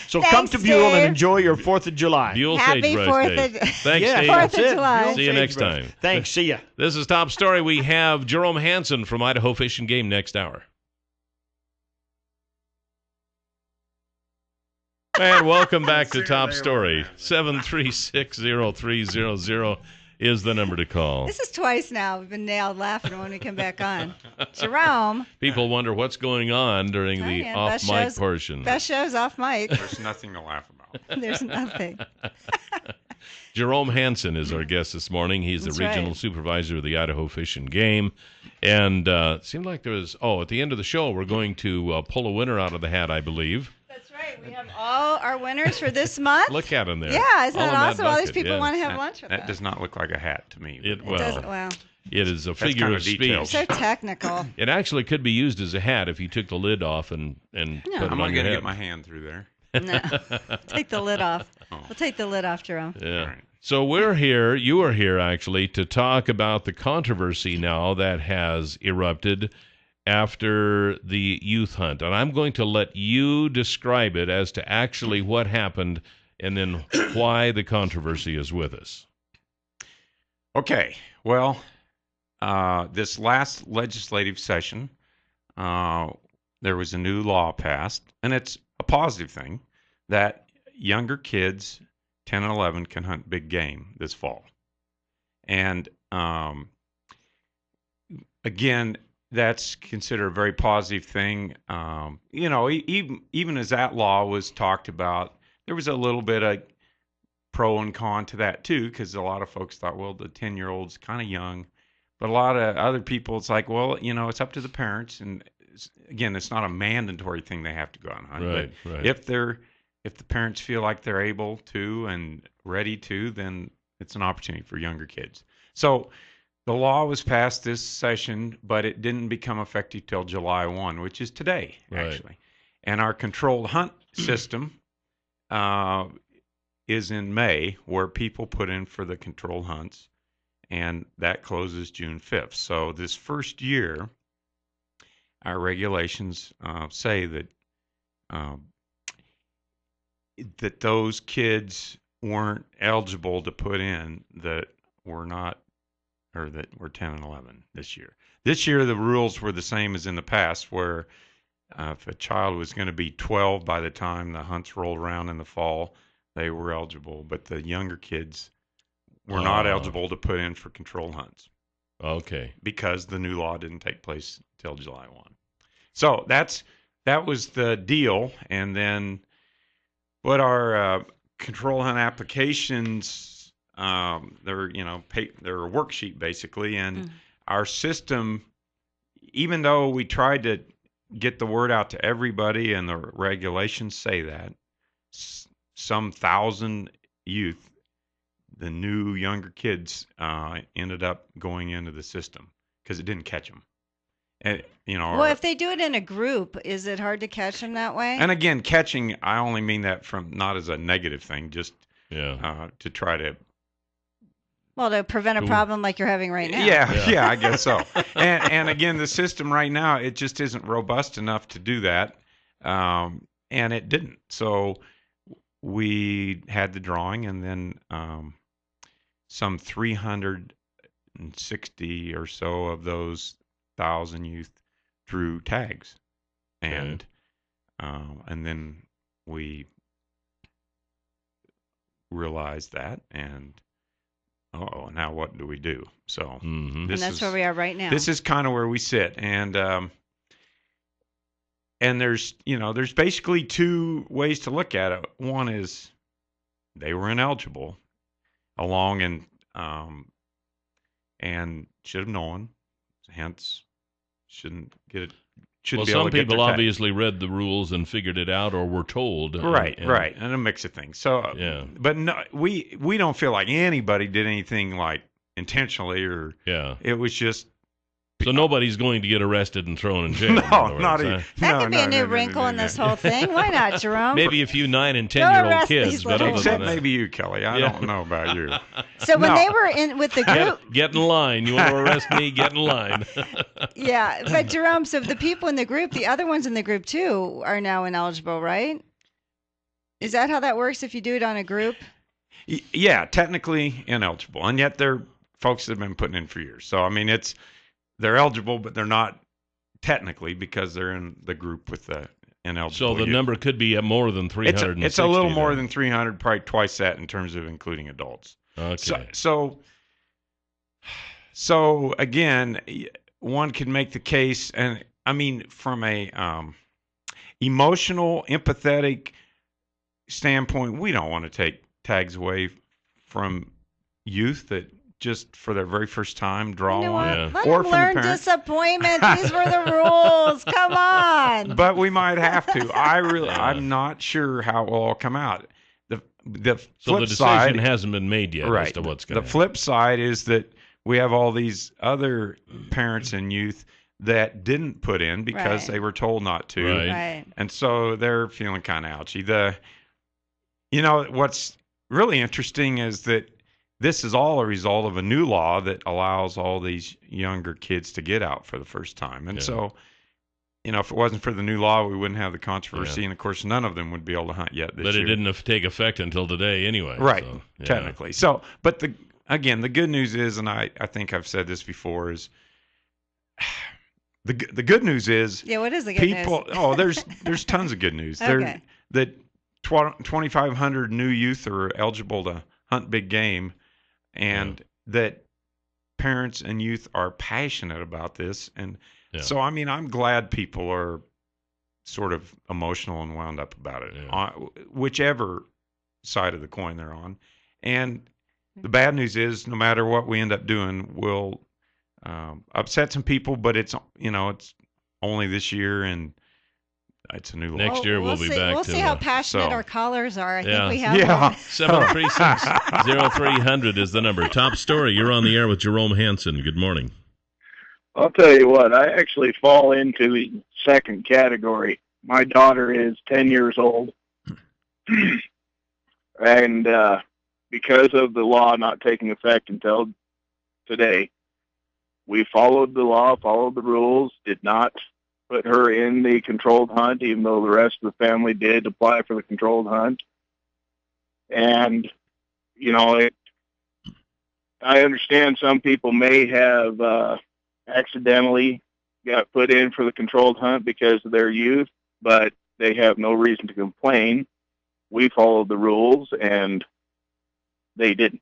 So Thanks, come to Buell Dave. and enjoy your 4th of July. Buell Happy Sagebrush 4th Day. of- Thanks, Yeah, Dave. 4th that's of it. July. Buell See you next Sagebrush. time. Thanks. See ya. This is Top Story. We have Jerome Hansen from Idaho Fish and Game next hour. And welcome back to Top Story. 7360300 is the number to call. This is twice now. We've been nailed laughing when we come back on. Jerome. People wonder what's going on during the yeah, off-mic best portion. Best shows off mic. There's nothing to laugh about. There's nothing. Jerome Hansen is our guest this morning. He's That's the regional right. supervisor of the Idaho Fish and Game. And it seemed like there was, at the end of the show, we're going to pull a winner out of the hat, I believe. That's right. We have all our winners for this month. Look at them there. Yeah, isn't All that in awesome? All these bucket, people yeah. want to have lunch with That us. does not look like a hat to me. It, It does, well, well, it is a That's figure kind of of speech. detailed. so technical. It actually could be used as a hat if you took the lid off and put it I'm on not your going to head. get my hand through there. No. Take the lid off. We'll take the lid off, Jerome. Yeah. All right. So we're here, you are here actually, to talk about the controversy now that has erupted after the youth hunt. And I'm going to let you describe it as to actually what happened and then why the controversy is with us. Okay. Well, this last legislative session, there was a new law passed, and it's a positive thing that younger kids, 10 and 11, can hunt big game this fall. And again, that's considered a very positive thing. Even as that law was talked about, there was a little bit of pro and con to that too, because a lot of folks thought, well, the 10-year-old's kind of young. But a lot of other people, it's like, well, it's up to the parents. And again, it's not a mandatory thing they have to go out and hunt. Right, but right. if the parents feel like they're able to and ready to, then it's an opportunity for younger kids. So the law was passed this session, but it didn't become effective till July 1, which is today, Right. actually. And our controlled hunt system is in May, where people put in for the controlled hunts, and that closes June 5th. So this first year, our regulations say that that those kids weren't eligible to put in that were not, or that were 10 and 11 this year. This year, the rules were the same as in the past, where if a child was going to be 12 by the time the hunts rolled around in the fall, they were eligible. But the younger kids were not eligible to put in for control hunts. Okay. Because the new law didn't take place till July 1. So that was the deal. And then what our control hunt applications, they're a worksheet basically, and our system, even though we tried to get the word out to everybody and the regulations say that, some 1,000 youth, the new younger kids, ended up going into the system because it didn't catch them. And, Well, if they do it in a group, is it hard to catch them that way? And again, catching, I only mean that from not as a negative thing, just to try to. Well, to prevent a problem like you're having right now. Yeah, I guess so. And again, the system right now, it just isn't robust enough to do that, and it didn't. So we had the drawing, and then some 360 or so of those 1,000 youth drew tags, and then we realized that, and now what do we do? So and that's where we are right now. This is kind of where we sit, and there's basically two ways to look at it. One is they were ineligible, and should have known, hence shouldn't get shouldn't well, be able some to get people their tag. obviously read the rules and figured it out, or were told. Right, and a mix of things. So, yeah. But no, we don't feel like anybody did anything like intentionally, or it was just. So nobody's going to get arrested and thrown in jail. No, not even. That could be a new wrinkle in this whole thing. Why not, Jerome? Maybe a few 9 and 10-year-old kids, but except maybe you, Kelly. I don't know about you. So when they were in with the group, get in line. You want to arrest me? Get in line. Yeah, but Jerome, so the people in the group, the other ones in the group too, are now ineligible, right? Is that how that works if you do it on a group? Yeah, technically ineligible, and yet they're folks that have been putting in for years. So I mean, they're eligible, but they're not technically because they're in the group with the ineligible. So the number could be at more than 360. It's a little more than 300, probably twice that in terms of including adults. Okay. So again, one can make the case, and I mean from a emotional, empathetic standpoint, we don't want to take tags away from youth that just for their very first time draw one. Let or them learn disappointment. These were the rules. Come on. But we might have to. I'm not sure how it will all come out. The so flip the decision side hasn't been made yet right. as to what's going to happen. The flip side is that we have all these other parents and youth that didn't put in because they were told not to. Right. And so they're feeling kind of ouchy. What's really interesting is that this is all a result of a new law that allows all these younger kids to get out for the first time. And so, if it wasn't for the new law, we wouldn't have the controversy. Yeah. And, of course, none of them would be able to hunt yet this year. But it didn't take effect until today anyway. Right, so, technically. So, but the good news is, and I think I've said this before, is the good news is what is the good news? There's tons of good news. Okay. That 2,500 new youth are eligible to hunt big game, and that parents and youth are passionate about this. And so, I mean, I'm glad people are sort of emotional and wound up about it, whichever side of the coin they're on. And the bad news is, no matter what we end up doing, we'll upset some people, but it's only this year, and it's a new law. Next year we'll be back. We'll see how passionate our callers are. I think we have. 736-0300 is the number. Top story. You're on the air with Jerome Hansen. Good morning. I'll tell you what. I actually fall into the second category. My daughter is 10 years old, and because of the law not taking effect until today, we followed the law, followed the rules, did not put her in the controlled hunt, even though the rest of the family did apply for the controlled hunt. And, I understand some people may have accidentally got put in for the controlled hunt because of their youth, but they have no reason to complain. We followed the rules, and they didn't.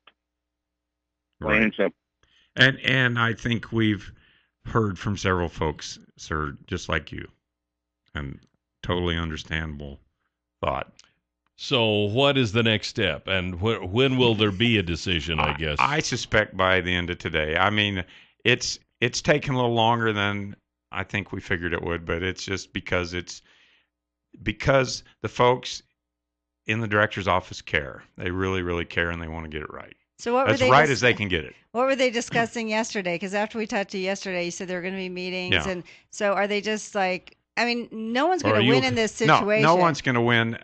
Plain and simple. And I think we've heard from several folks, sir, just like you, and totally understandable thought. So what is the next step, and when will there be a decision, I guess? I suspect by the end of today. I mean, it's taken a little longer than I think we figured it would, but it's just because the folks in the director's office care. They really, really care, and they want to get it right. So what were as right as they can get it. What were they discussing yesterday? Because after we talked to you yesterday, you said there were going to be meetings, and so are they just like? I mean, no one's going to win in this situation. No one's going to win.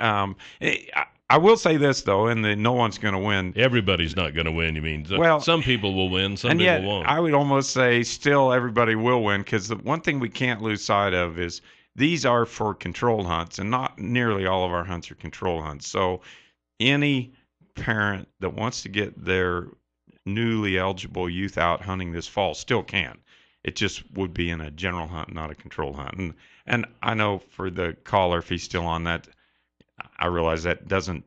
I will say this though, no one's going to win. Everybody's not going to win. You mean? Well, some people will win, some people won't. I would almost say still everybody will win, because the one thing we can't lose sight of is these are for controlled hunts, and not nearly all of our hunts are controlled hunts. So any parent that wants to get their newly eligible youth out hunting this fall still can. It just would be in a general hunt, not a controlled hunt. And I know for the caller, if he's still on that, I realize that doesn't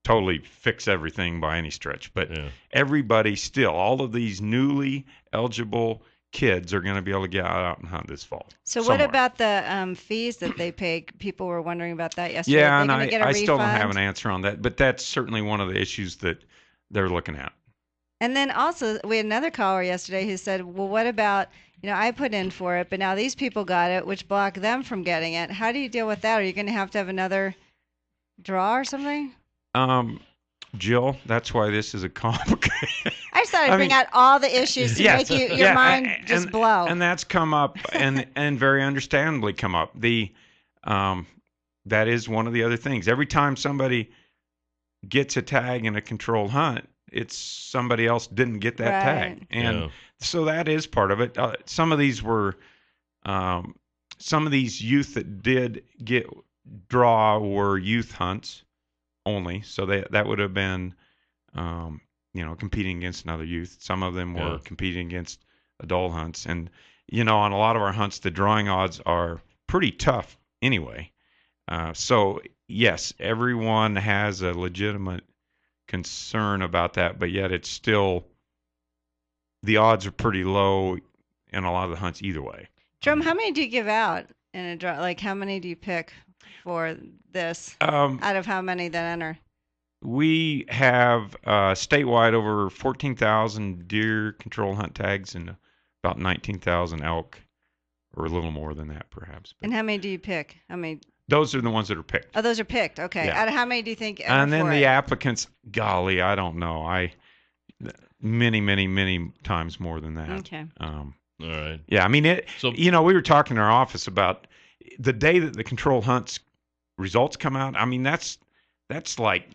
totally fix everything by any stretch. But everybody still, all of these newly eligible kids are going to be able to get out and hunt this fall. So what about the fees that they pay? People were wondering about that yesterday. Yeah, and I still don't have an answer on that. But that's certainly one of the issues that they're looking at. And then also, we had another caller yesterday who said, well, what about, I put in for it, but now these people got it, which blocked them from getting it. How do you deal with that? Are you going to have another draw or something? Jill, that's why this is a complicated. I just thought I'd bring out all the issues to make your mind just blow. And that's come up, and very understandably come up. That is one of the other things. Every time somebody gets a tag in a controlled hunt, it's somebody else didn't get that tag, and so that is part of it. Some of these were, some of these youth that did get draw were youth hunts only, so that would have been, competing against another youth. Some of them were competing against adult hunts, and on a lot of our hunts, the drawing odds are pretty tough anyway. So yes, everyone has a legitimate concern about that, but yet it's still, the odds are pretty low in a lot of the hunts either way. Jerome, how many do you give out in a draw? Like, how many do you pick for this out of how many that enter? We have statewide over 14,000 deer control hunt tags and about 19,000 elk, or a little more than that perhaps. And how many do you pick? How many? Those are the ones that are picked. Oh, those are picked. Okay. Yeah. Out of how many do you think enter And then for the it? applicants, golly, I don't know. Many times more than that. Okay. All right. Yeah, I mean, we were talking in our office about the day that the control hunts results come out. I mean, that's like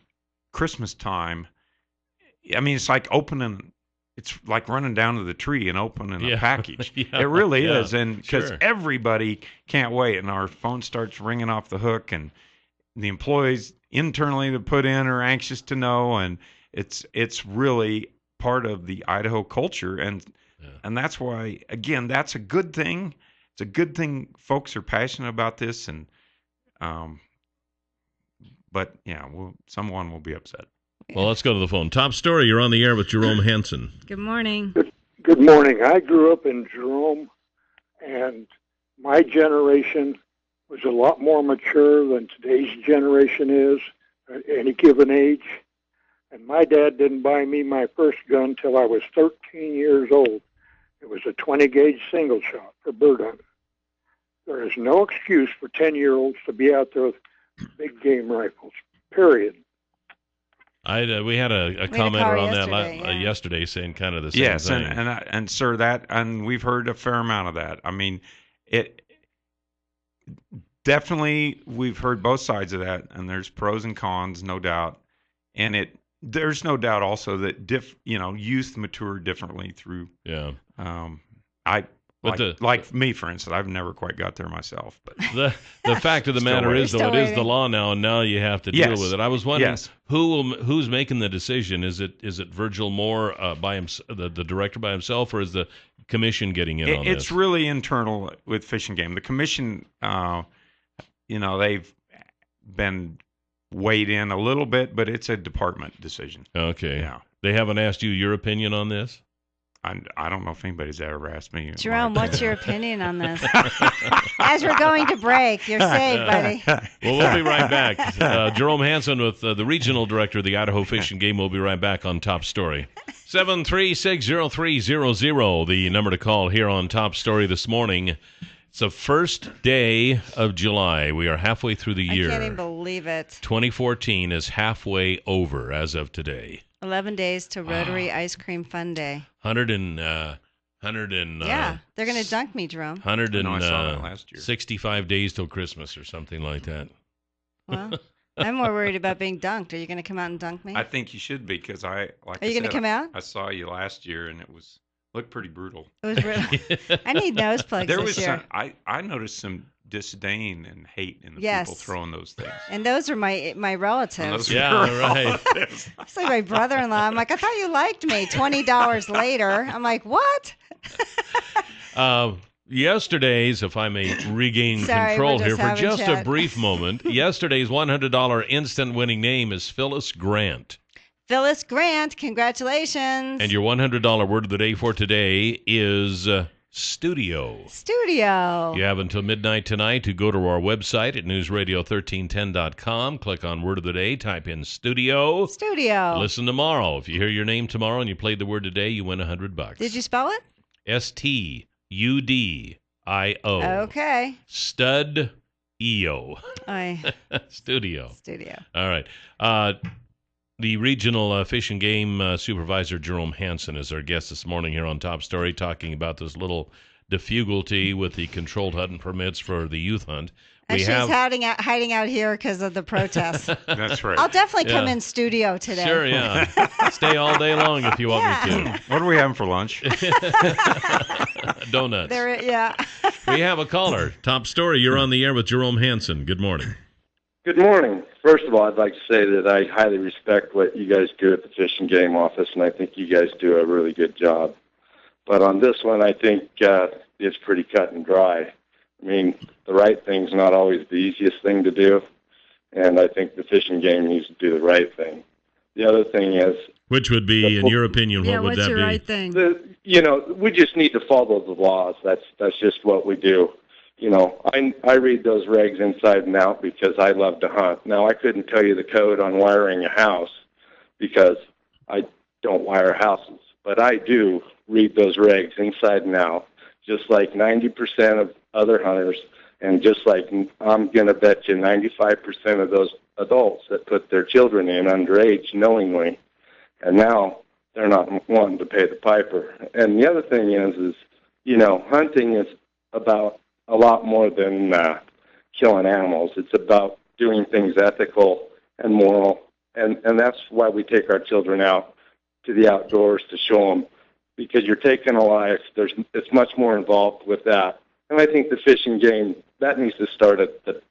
Christmas time. I mean, it's like it's like running down to the tree and opening a package. It really is. And because everybody can't wait, and our phone starts ringing off the hook, and the employees internally that put in are anxious to know, and it's really part of the Idaho culture, and that's why, again, that's a good thing. It's a good thing folks are passionate about this, and but someone will be upset. Well, let's go to the phone. Top story, you're on the air with Jerome Hansen. Good morning. Good morning. I grew up in Jerome, and my generation was a lot more mature than today's generation is at any given age. And my dad didn't buy me my first gun till I was 13 years old. It was a 20-gauge single shot for bird hunting. There is no excuse for 10-year-olds to be out there with big game rifles, period. We had a commenter on that yesterday saying kind of the same thing. Yes, and sir, and we've heard a fair amount of that. I mean, it definitely, we've heard both sides of that, and there's pros and cons, no doubt. And there's no doubt also that youth mature differently through. Yeah. Like me, for instance, I've never quite got there myself. But the fact of the matter is, though, it is the law now, and now you have to deal with it. I was wondering who's making the decision. Is it Virgil Moore by the director by himself, or is the commission getting in on this? It's really internal with Fish and Game. The commission, they've been weighed in a little bit, but it's a department decision. Okay. Yeah. They haven't asked you your opinion on this? I don't know if anybody's ever asked me. Jerome, what's your opinion on this? As we're going to break, you're saved, buddy. Well, we'll be right back. Jerome Hansen with the regional director of the Idaho Fish and Game. We'll be right back on Top Story. 7360300, the number to call here on Top Story this morning. It's the first day of July. We are halfway through the year. I can't even believe it. 2014 is halfway over as of today. 11 days to Rotary Ice Cream Fun Day. 100 yeah, they're going to dunk me, Jerome. 65 days till Christmas or something like that. Well, I'm more worried about being dunked. Are you going to come out and dunk me? I think you should be, because Are you going to come out? I saw you last year, and looked pretty brutal. It was brutal. I need nose plugs this year. I noticed some disdain and hate in the people throwing those things. And those are my relatives. Right. It's like my brother-in-law. I'm like, I thought you liked me. $20 later. I'm like, what? Yesterday's, if I may regain control here for just a brief moment, yesterday's $100 instant winning name is Phyllis Grant. Phyllis Grant, congratulations. And your $100 word of the day for today is Studio. Studio. You have until midnight tonight to go to our website at newsradio1310.com. Click on Word of the Day. Type in Studio. Studio. Listen tomorrow. If you hear your name tomorrow and you played the word today, you win $100. Did you spell it? STUDIO. Okay. Stud-EO. Studio. Studio. All right. The regional fish and game supervisor, Jerome Hansen, is our guest this morning here on Top Story, talking about this little difficulty with the controlled hunting permits for the youth hunt. And she's hiding out here because of the protests. That's right. I'll definitely come in studio today. Sure, yeah. Stay all day long if you want me to. What are we having for lunch? Donuts. Yeah. We have a caller. Top Story, you're on the air with Jerome Hansen. Good morning. Good morning. First of all, I'd like to say that I highly respect what you guys do at the Fish and Game office, and I think you guys do a really good job. But on this one, I think it's pretty cut and dry. I mean, the right thing's not always the easiest thing to do, and I think the Fish and Game needs to do the right thing. The other thing is... Which would be, in your opinion, what would that be? what's your right thing? We just need to follow the laws. That's just what we do. I read those regs inside and out because I love to hunt. Now, I couldn't tell you the code on wiring a house because I don't wire houses, but I do read those regs inside and out, just like 90% of other hunters, and just like I'm going to bet you 95% of those adults that put their children in underage knowingly, and now they're not wanting to pay the piper. And the other thing is hunting is about a lot more than killing animals. It's about doing things ethical and moral, and that's why we take our children out to the outdoors to show them, because you're taking a life. It's much more involved with that, and I think the Fish and Game, that needs to start at the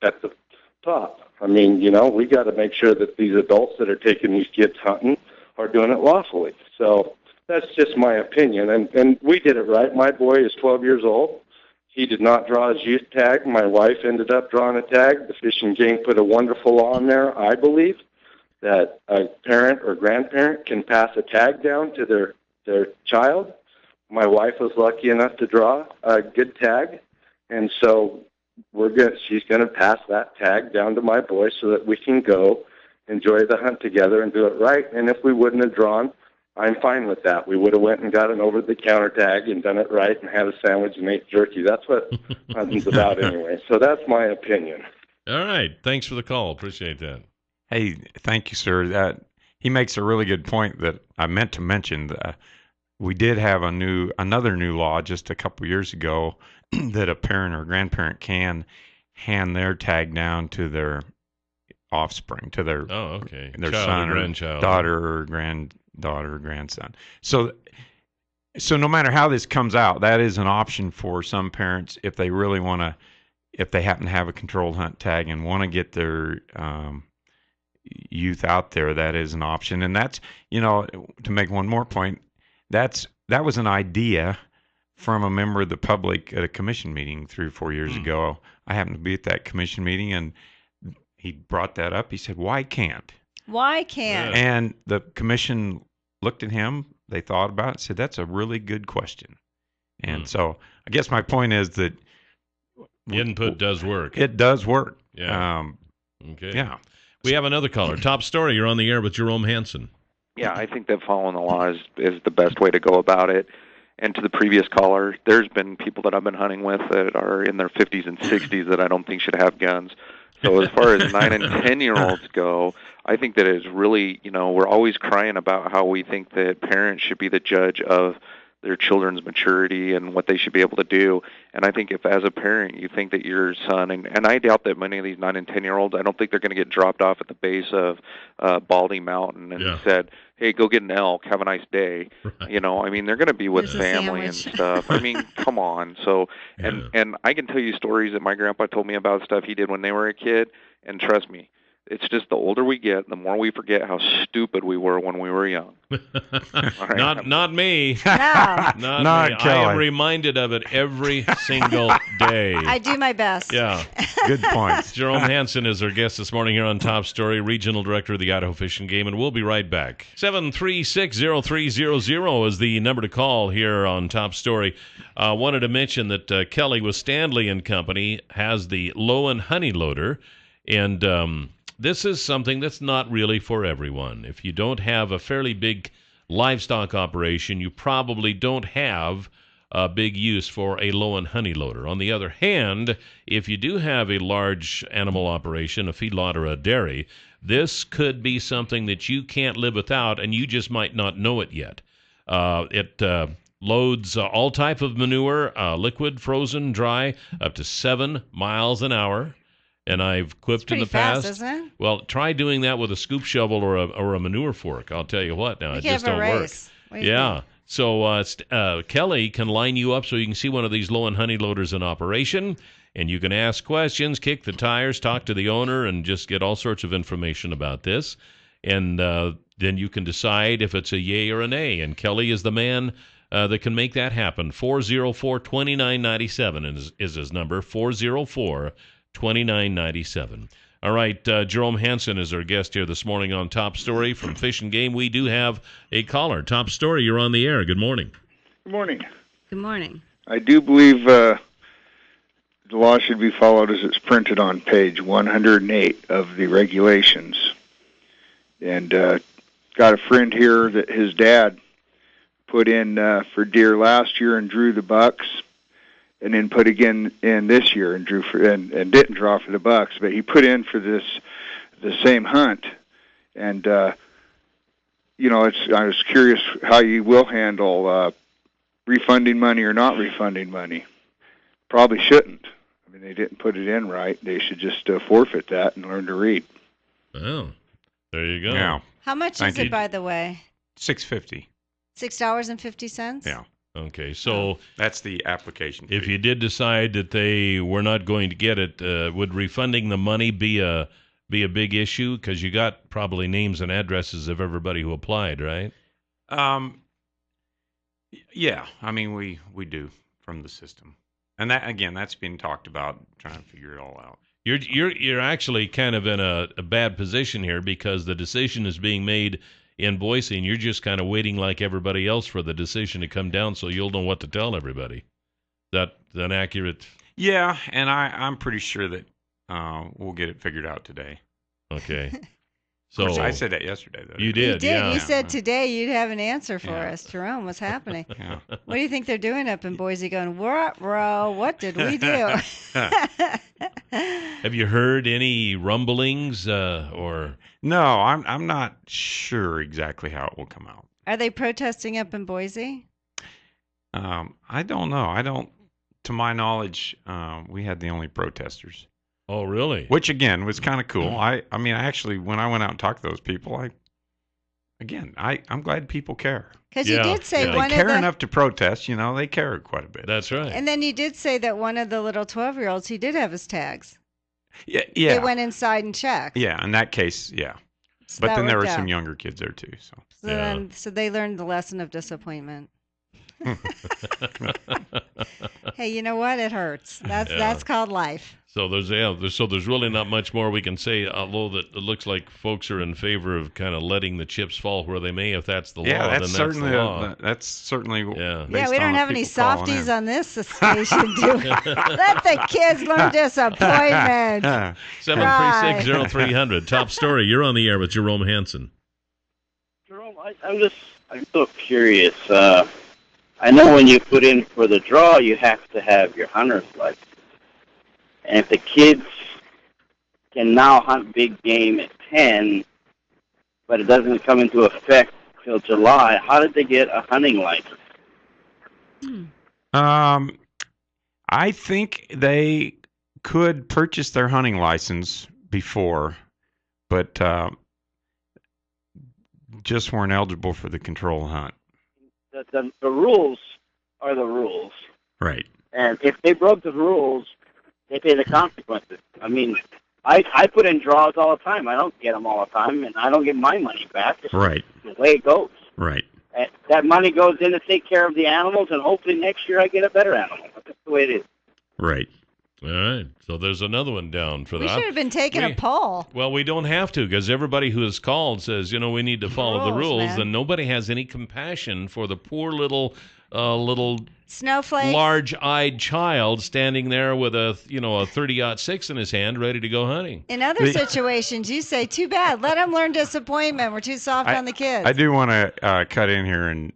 top. I mean, we got to make sure that these adults that are taking these kids hunting are doing it lawfully. So that's just my opinion, and we did it right. My boy is 12 years old. He did not draw his youth tag. My wife ended up drawing a tag. The Fish and Game put a wonderful law in there, I believe, that a parent or grandparent can pass a tag down to their child. My wife was lucky enough to draw a good tag, and so she's going to pass that tag down to my boy so that we can go enjoy the hunt together and do it right. And if we wouldn't have drawn, I'm fine with that. We would have went and got an over-the-counter tag and done it right and had a sandwich and ate jerky. That's what hunting's about anyway. So that's my opinion. All right. Thanks for the call. Appreciate that. Hey, thank you, sir. He makes a really good point that I meant to mention. We did have another new law just a couple years ago that a parent or grandparent can hand their tag down to their offspring, to their their child son or grandchild, daughter or granddaughter or grandson. So no matter how this comes out, that is an option for some parents if they really want to, if they happen to have a controlled hunt tag and want to get their youth out there. That is an option, and that's to make one more point. That was an idea from a member of the public at a commission meeting 3 or 4 years ago. I happened to be at that commission meeting, and he brought that up. He said, "Why can't?" Why can't? And the commission looked at him. They thought about it and said, "That's a really good question." And so I guess my point is that input does work. It does work. Yeah. Okay. Yeah. We have another caller. Top Story. You're on the air with Jerome Hansen. Yeah, I think that following the law is the best way to go about it. And to the previous caller, there's been people that I've been hunting with that are in their 50s and 60s that I don't think should have guns. So as far as 9 and 10-year-olds go, I think that is really, we're always crying about how we think that parents should be the judge of their children's maturity and what they should be able to do. And I think if as a parent you think that your son, and I doubt that many of these 9 and 10-year-olds, I don't think they're going to get dropped off at the base of Baldy Mountain and said, "Hey, go get an elk, have a nice day." Right. I mean, they're going to be with family and stuff. I mean, come on. So, and I can tell you stories that my grandpa told me about stuff he did when they were a kid, and trust me, It's just the older we get, the more we forget how stupid we were when we were young. Not me. No. Not me. Kelly. I am reminded of it every single day. I do my best. Yeah. Good points. Jerome Hansen is our guest this morning here on Top Story, Regional Director of the Idaho Fish and Game, and we'll be right back. 736-0300 is the number to call here on Top Story. Wanted to mention that Kelly with Stanley and Company has the Lowen Honey Loader, and this is something that's not really for everyone. If you don't have a fairly big livestock operation, you probably don't have a big use for a Lowen honey loader. On the other hand, if you do have a large animal operation, a feedlot or a dairy, this could be something that you can't live without, and you just might not know it yet. It loads all type of manure, liquid, frozen, dry, up to 7 miles an hour. And I've quipped in the past. Fast, isn't it? Well, try doing that with a scoop shovel or a manure fork. I'll tell you what. Now, it just don't work. Yeah. So Kelly can line you up so you can see one of these Lowen honey loaders in operation, and you can ask questions, kick the tires, talk to the owner, and just get all sorts of information about this. And then you can decide if it's a yay or a nay. And Kelly is the man that can make that happen. 404-2997 is his number. 404-2997. All right, Jerome Hansen is our guest here this morning on Top Story from Fish and Game. We do have a caller. Top Story, you're on the air. Good morning. Good morning. Good morning. I do believe the law should be followed as it's printed on page 108 of the regulations. And got a friend here that his dad put in for deer last year and drew the bucks, and then put again in this year and drew for and didn't draw for the bucks, but he put in for the same hunt. And I was curious how you will handle refunding money or not refunding money. Probably shouldn't. I mean, they didn't put it in right. They should just forfeit that and learn to read. Oh, there you go. Yeah. How much is it, by the way? $6.50. $6.50? Yeah. Okay, so that's the application fee. If you did decide that they were not going to get it, would refunding the money be a big issue? Because you got probably names and addresses of everybody who applied, right? Yeah. I mean, we do from the system, and that again, that's being talked about, trying to figure it all out. You're actually kind of in a bad position here because the decision is being made in Boise, and you're just kind of waiting like everybody else for the decision to come down so you'll know what to tell everybody. That an accurate? Yeah, and I'm pretty sure that we'll get it figured out today. Okay. So I said that yesterday, though. You did, yeah. You said today you'd have an answer for us, Jerome. What's happening? Yeah. What do you think they're doing up in Boise going, what did we do? Have you heard any rumblings or? No, I'm not sure exactly how it will come out. Are they protesting up in Boise? I don't know. To my knowledge, we had the only protesters. Oh, really? Which again was kind of cool. I mean, I actually, when I went out and talked to those people, I'm glad people care. Because you did say they care enough to protest. They care quite a bit. That's right. And then you did say that one of the little 12-year-olds, he did have his tags. Yeah. They went inside and checked. Yeah, in that case, yeah. So but then there were out. some younger kids there too. So they learned the lesson of disappointment. Hey, you know what? It hurts. That's called life. So there's really not much more we can say, although that it looks like folks are in favor of kind of letting the chips fall where they may. If that's the law, then that's the law. That's certainly yeah, we don't have any softies on this station, do we? Let the kids learn disappointment. 736-0300. Top Story. You're on the air with Jerome Hansen. Jerome, I'm so curious. I know when you put in for the draw, you have to have your hunter's license. And if the kids can now hunt big game at 10, but it doesn't come into effect till July, how did they get a hunting license? I think they could purchase their hunting license before, but just weren't eligible for the control hunt. The rules are the rules. Right. And if they broke the rules, they pay the consequences. I mean, I put in draws all the time. I don't get them all the time, and I don't get my money back. It's Right. the way it goes. Right. And that money goes in to take care of the animals, and hopefully next year I get a better animal. That's the way it is. Right. All right. So there's another one down for We that. should have been taking a poll. Well, we don't have to because everybody who has called says, we need to follow the rules, man. and nobody has any compassion for the poor little snowflake, large-eyed child standing there with a 30-06 in his hand, ready to go hunting. In other situations, you say, "Too bad. Let them learn disappointment. We're too soft on the kids." I do want to cut in here, and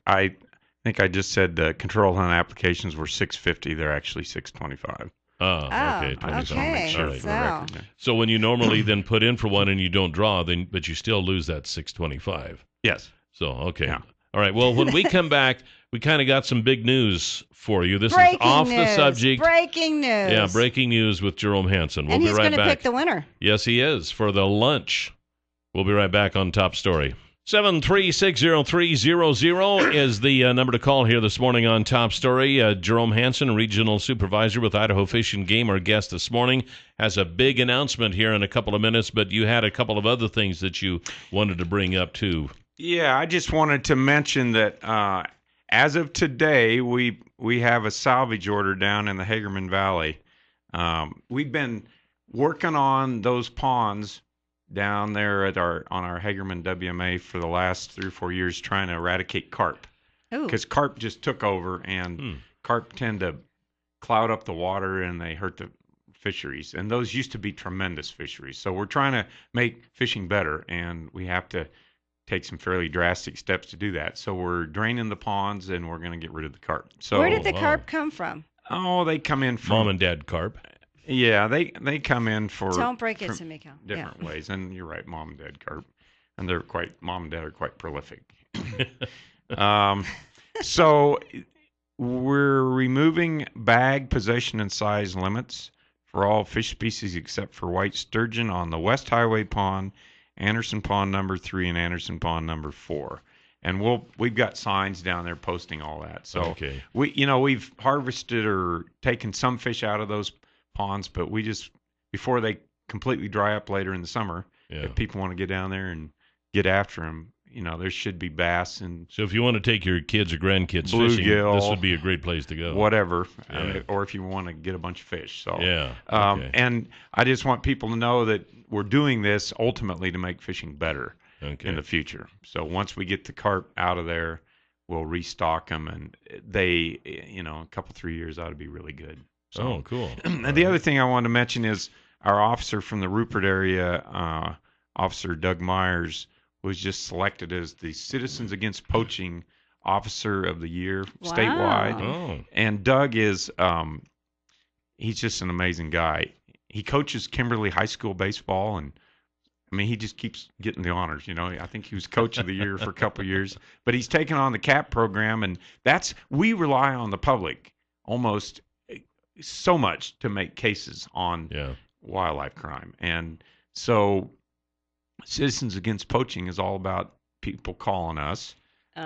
I think I just said the control hunt applications were $650. They're actually $625. Oh, okay. Okay. All right. So when you normally then put in for one and you don't draw, but you still lose that $625. Yes. So okay. Yeah. All right. Well, when we come back, we kind of got some big news for you. This breaking is off news. The subject. Breaking news. Yeah, breaking news with Jerome Hansen. We'll and be he's right going to back. pick the winner. Yes, he is for the lunch. We'll be right back on Top Story. 7360300 is the number to call here this morning on Top Story. Jerome Hansen, Regional Supervisor with Idaho Fish and Game, our guest this morning, has a big announcement here in a couple of minutes, but you had a couple of other things that you wanted to bring up, too. Yeah, I just wanted to mention that as of today, we have a salvage order down in the Hagerman Valley. We've been working on those ponds down there on our Hagerman WMA for the last 3 or 4 years, trying to eradicate carp. Because carp just took over, and carp tend to cloud up the water and they hurt the fisheries. And those used to be tremendous fisheries. So we're trying to make fishing better, and we have to take some fairly drastic steps to do that. So we're draining the ponds, and we're going to get rid of the carp. So where did the carp come from? Oh, they come in from Mom and Dad carp. Yeah, they come in for don't break it to me, Cal. Different ways, and you're right, Mom and Dad carp, and Mom and Dad are quite prolific. So we're removing bag, possession, and size limits for all fish species except for white sturgeon on the West Highway Pond, Anderson Pond number 3, and Anderson Pond number 4. And we've got signs down there posting all that. So okay. we've harvested or taken some fish out of those ponds, but we just, before they completely dry up later in the summer, if people want to get down there and get after them, there should be bass. And so if you want to take your kids or grandkids fishing, this would be a great place to go. Whatever. Or if you want to get a bunch of fish. So okay. And I just want people to know that we're doing this ultimately to make fishing better in the future. So once we get the carp out of there, we'll restock them, and they, a couple 3 years ought to be really good. So, cool. And the other thing I wanted to mention is our officer from the Rupert area, Officer Doug Myers, was just selected as the Citizens Against Poaching Officer of the Year statewide. Oh. And Doug is, he's just an amazing guy. He coaches Kimberly High School baseball, and he just keeps getting the honors. I think he was Coach of the Year for a couple of years, but he's taken on the CAP program, and we rely on the public almost so much to make cases on wildlife crime. And so Citizens Against Poaching is all about people calling us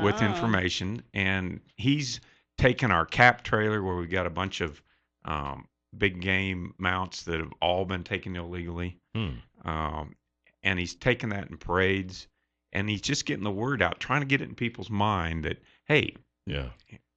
with information, and he's taken our CAP trailer where we got a bunch of big game mounts that have all been taken illegally, and he's taken that in parades, and he's just getting the word out, trying to get it in people's mind that, hey,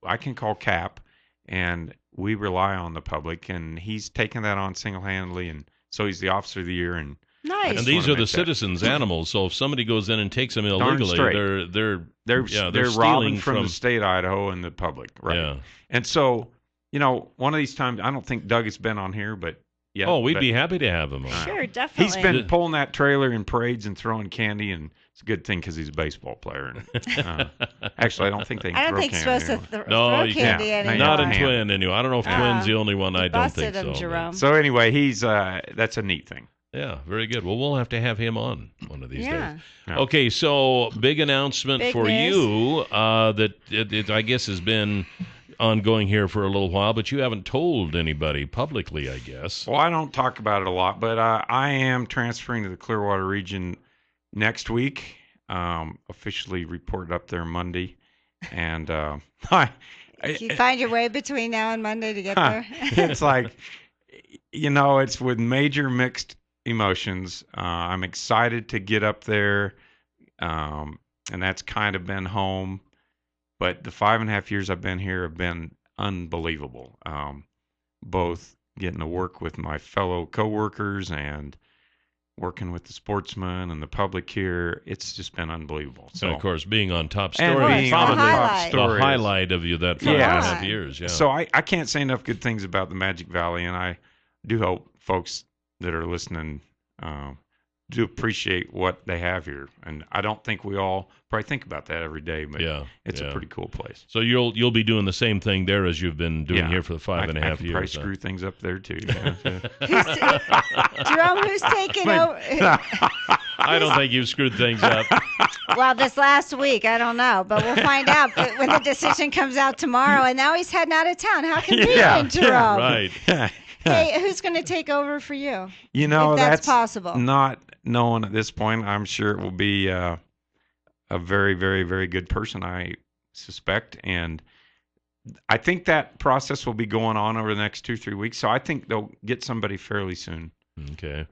I can call CAP, and we rely on the public, and he's taken that on single-handedly, and so he's the Officer of the Year. And nice. And these are the citizens' animals, so if somebody goes in and takes them illegally, they're robbing stealing from the state of Idaho and the public, right? Yeah. And so, one of these times, I don't think Doug has been on here, but yeah. Oh, we'd be happy to have him on. Sure, definitely. He's been pulling that trailer in parades and throwing candy, and it's a good thing because he's a baseball player. And, actually, I don't think they can throw candy. Supposed to throw candy anymore. Not in Twin, anyway. I don't know if Twin's the only one. I don't think so. Jerome. So anyway, he's that's a neat thing. Yeah, very good. Well, we'll have to have him on one of these days. Yeah. Okay, so big announcement for news. you that it I guess has been ongoing here for a little while, but you haven't told anybody publicly, I guess. Well, I don't talk about it a lot, but I am transferring to the Clearwater region next week. Officially reported up there Monday, and you find your way between now and Monday to get there. It's like, it's with major mixed emotions. I'm excited to get up there, and that's kind of been home. But the 5.5 years I've been here have been unbelievable. Both getting to work with my fellow coworkers and working with the sportsmen and the public here, it's just been unbelievable. So, and of course, being on Top Story, and being on Top Story, the highlight of you that 5.5 years. Yeah. So I can't say enough good things about the Magic Valley, and I do hope folks that are listening do appreciate what they have here. And I don't think we all probably think about that every day, but it's a pretty cool place. So you'll be doing the same thing there as you've been doing here for the 5.5 years. I can probably screw things up there too. Jerome, who's taking over? I don't think you've screwed things up. Well, this last week, I don't know, but we'll find out when the decision comes out tomorrow. And now he's heading out of town. How convenient, Jerome. Right. Hey, who's going to take over for you? You know, if that's possible. Not known at this point. I'm sure it will be a very, very, very good person, I suspect. And I think that process will be going on over the next 2-3 weeks. So I think they'll get somebody fairly soon. Okay.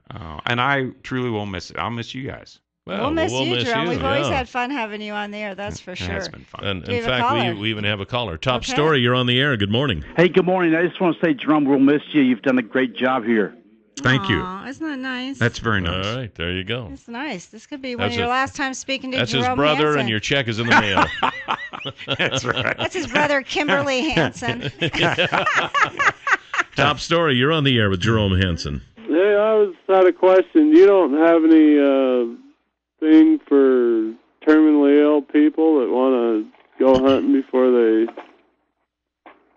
And I truly will miss it. I'll miss you guys. Well, we'll miss you, Jerome. We've always had fun having you on the air, that's for sure. It's been fun. And in fact, we even have a caller. Top Story, you're on the air. Good morning. Hey, good morning. I just want to say, Jerome, we'll miss you. You've done a great job here. Thank you. Isn't that nice? That's very nice. All right, there you go. That's nice. This could be one of your last times speaking to Jerome That's his brother, Hansen. and your check is in the mail. That's right. That's his brother, Kimberly Hansen. Top Story, you're on the air with Jerome Hansen. Hey, I had a question. You don't have any thing for terminally ill people that want to go hunting before they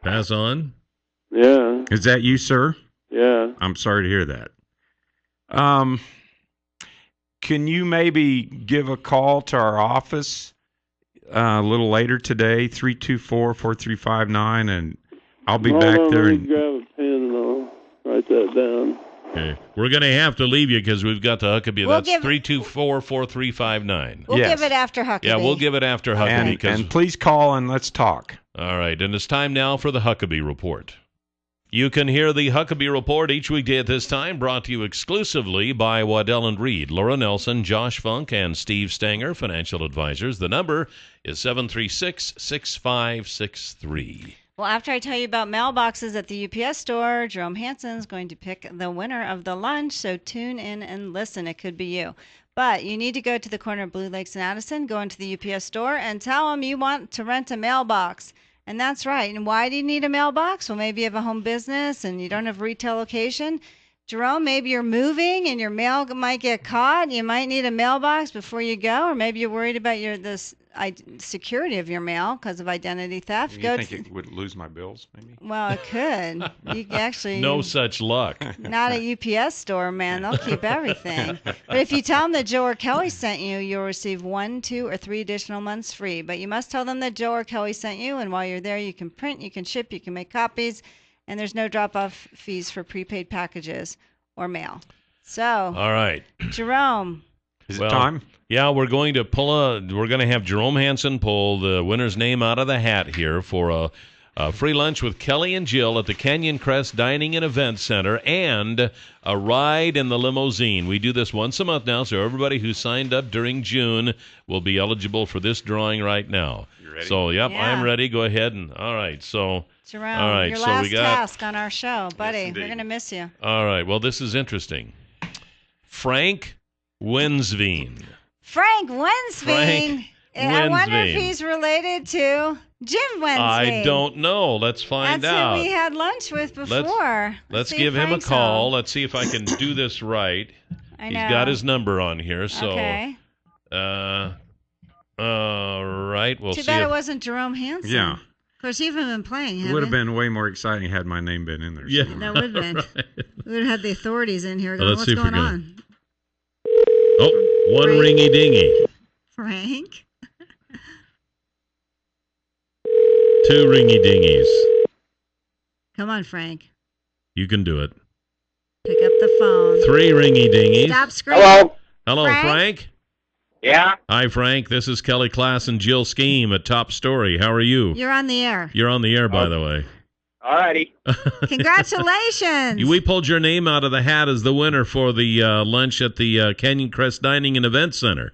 pass on? Yeah. Is that you, sir? Yeah. I'm sorry to hear that. Can you maybe give a call to our office a little later today, 324-4359, and I'll be back there. Let me grab a pen and I'll write that down. Okay. We're going to have to leave you because we've got the Huckabee. We'll That's 324-4359. We'll give it after Huckabee. Yeah, we'll give it after Huckabee. And please call and let's talk. All right, and it's time now for the Huckabee Report. You can hear the Huckabee Report each weekday at this time, brought to you exclusively by Waddell & Reed, Laura Nelson, Josh Funk, and Steve Stanger, financial advisors. The number is 736-6563. Well, after I tell you about mailboxes at the UPS store, Jerome Hansen's going to pick the winner of the lunch, so tune in and listen. It could be you. But you need to go to the corner of Blue Lakes and Addison, go into the UPS store, and tell them you want to rent a mailbox. And that's right. And why do you need a mailbox? Well, maybe you have a home business and you don't have a retail location. Jerome, maybe you're moving and your mail might get caught. You might need a mailbox before you go, or maybe you're worried about security of your mail because of identity theft. You think it would lose my bills, maybe? Well, it could. You actually no such luck. Not a UPS store, man. They'll keep everything. But if you tell them that Joe or Kelly sent you, you'll receive 1, 2, or 3 additional months free. But you must tell them that Joe or Kelly sent you, and while you're there, you can print, you can ship, you can make copies, and there's no drop-off fees for prepaid packages or mail. So, all right, Jerome. Is it time? Yeah, we're going to have Jerome Hansen pull the winner's name out of the hat here for a free lunch with Kelly and Jill at the Canyon Crest Dining and Event Center and a ride in the limousine. We do this once a month now, so everybody who signed up during June will be eligible for this drawing right now. You ready? So, yep, Yeah. I'm ready. Go ahead. All right, so... Jerome, all right, your so last we got, task on our show. Buddy, Yes, we're going to miss you. all right, well, this is interesting. Frank Wensveen. Frank Wensveen. I wonder if he's related to Jim Wensveen. I don't know. Let's find That's out. who we had lunch with before. Let's see give if him a Frank's call. home. Let's see if I can do this right. I He's know. got his number on here. So, Okay. all right. We'll Too see. bad if- it wasn't Jerome Hansen. Yeah. Of course, you haven't been playing, It have would have you? been way more exciting had my name been in there. Yeah. That would have been. Right. We would have had the authorities in here Well, going, let's what's see if we're going gonna- on? Oh, one Frank. ringy dingy. Frank? 2 ringy dingies. Come on, Frank. You can do it. Pick up the phone. 3 ringy dingies. Stop screaming. Hello, Frank? Frank? Yeah? Hi, Frank. This is Kelly Klass and Jill Scheme at Top Story. How are you? You're on the air. You're on the air, by the way. All righty. Congratulations. We pulled your name out of the hat as the winner for the lunch at the Canyon Crest Dining and Event Center.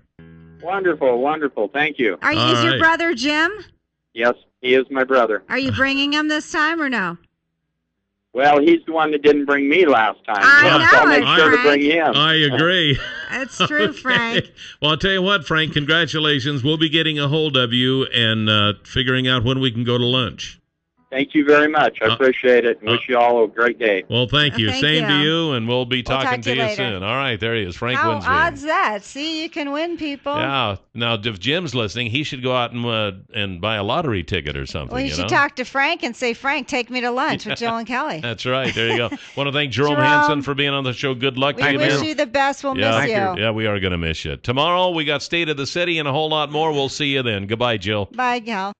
Wonderful. Thank you. Is your brother Jim? Yes, he is my brother. Are you bringing him this time or no? Well, he's the one that didn't bring me last time. I know so I'll make sure Frank. to bring him. I agree. That's true, Frank. Well, I'll tell you what, Frank, congratulations. We'll be getting a hold of you and figuring out when we can go to lunch. Thank you very much. I appreciate it and wish you all a great day. Well, thank you. Same to you, and we'll be talking talk to you later. soon. All right, there he is. Frank How wins. odd's that? See, you can win, people. Yeah. Now, if Jim's listening, he should go out and buy a lottery ticket or something. Well, you should talk to Frank and say, Frank, take me to lunch with Jill and Kelly. That's right. There you go. Want to thank Jerome Hansen for being on the show. Good luck to We you, wish man. you the best. We'll miss you. Yeah, we are going to miss you. Tomorrow, we got State of the City and a whole lot more. We'll see you then. Goodbye, Jill. Bye, Gal.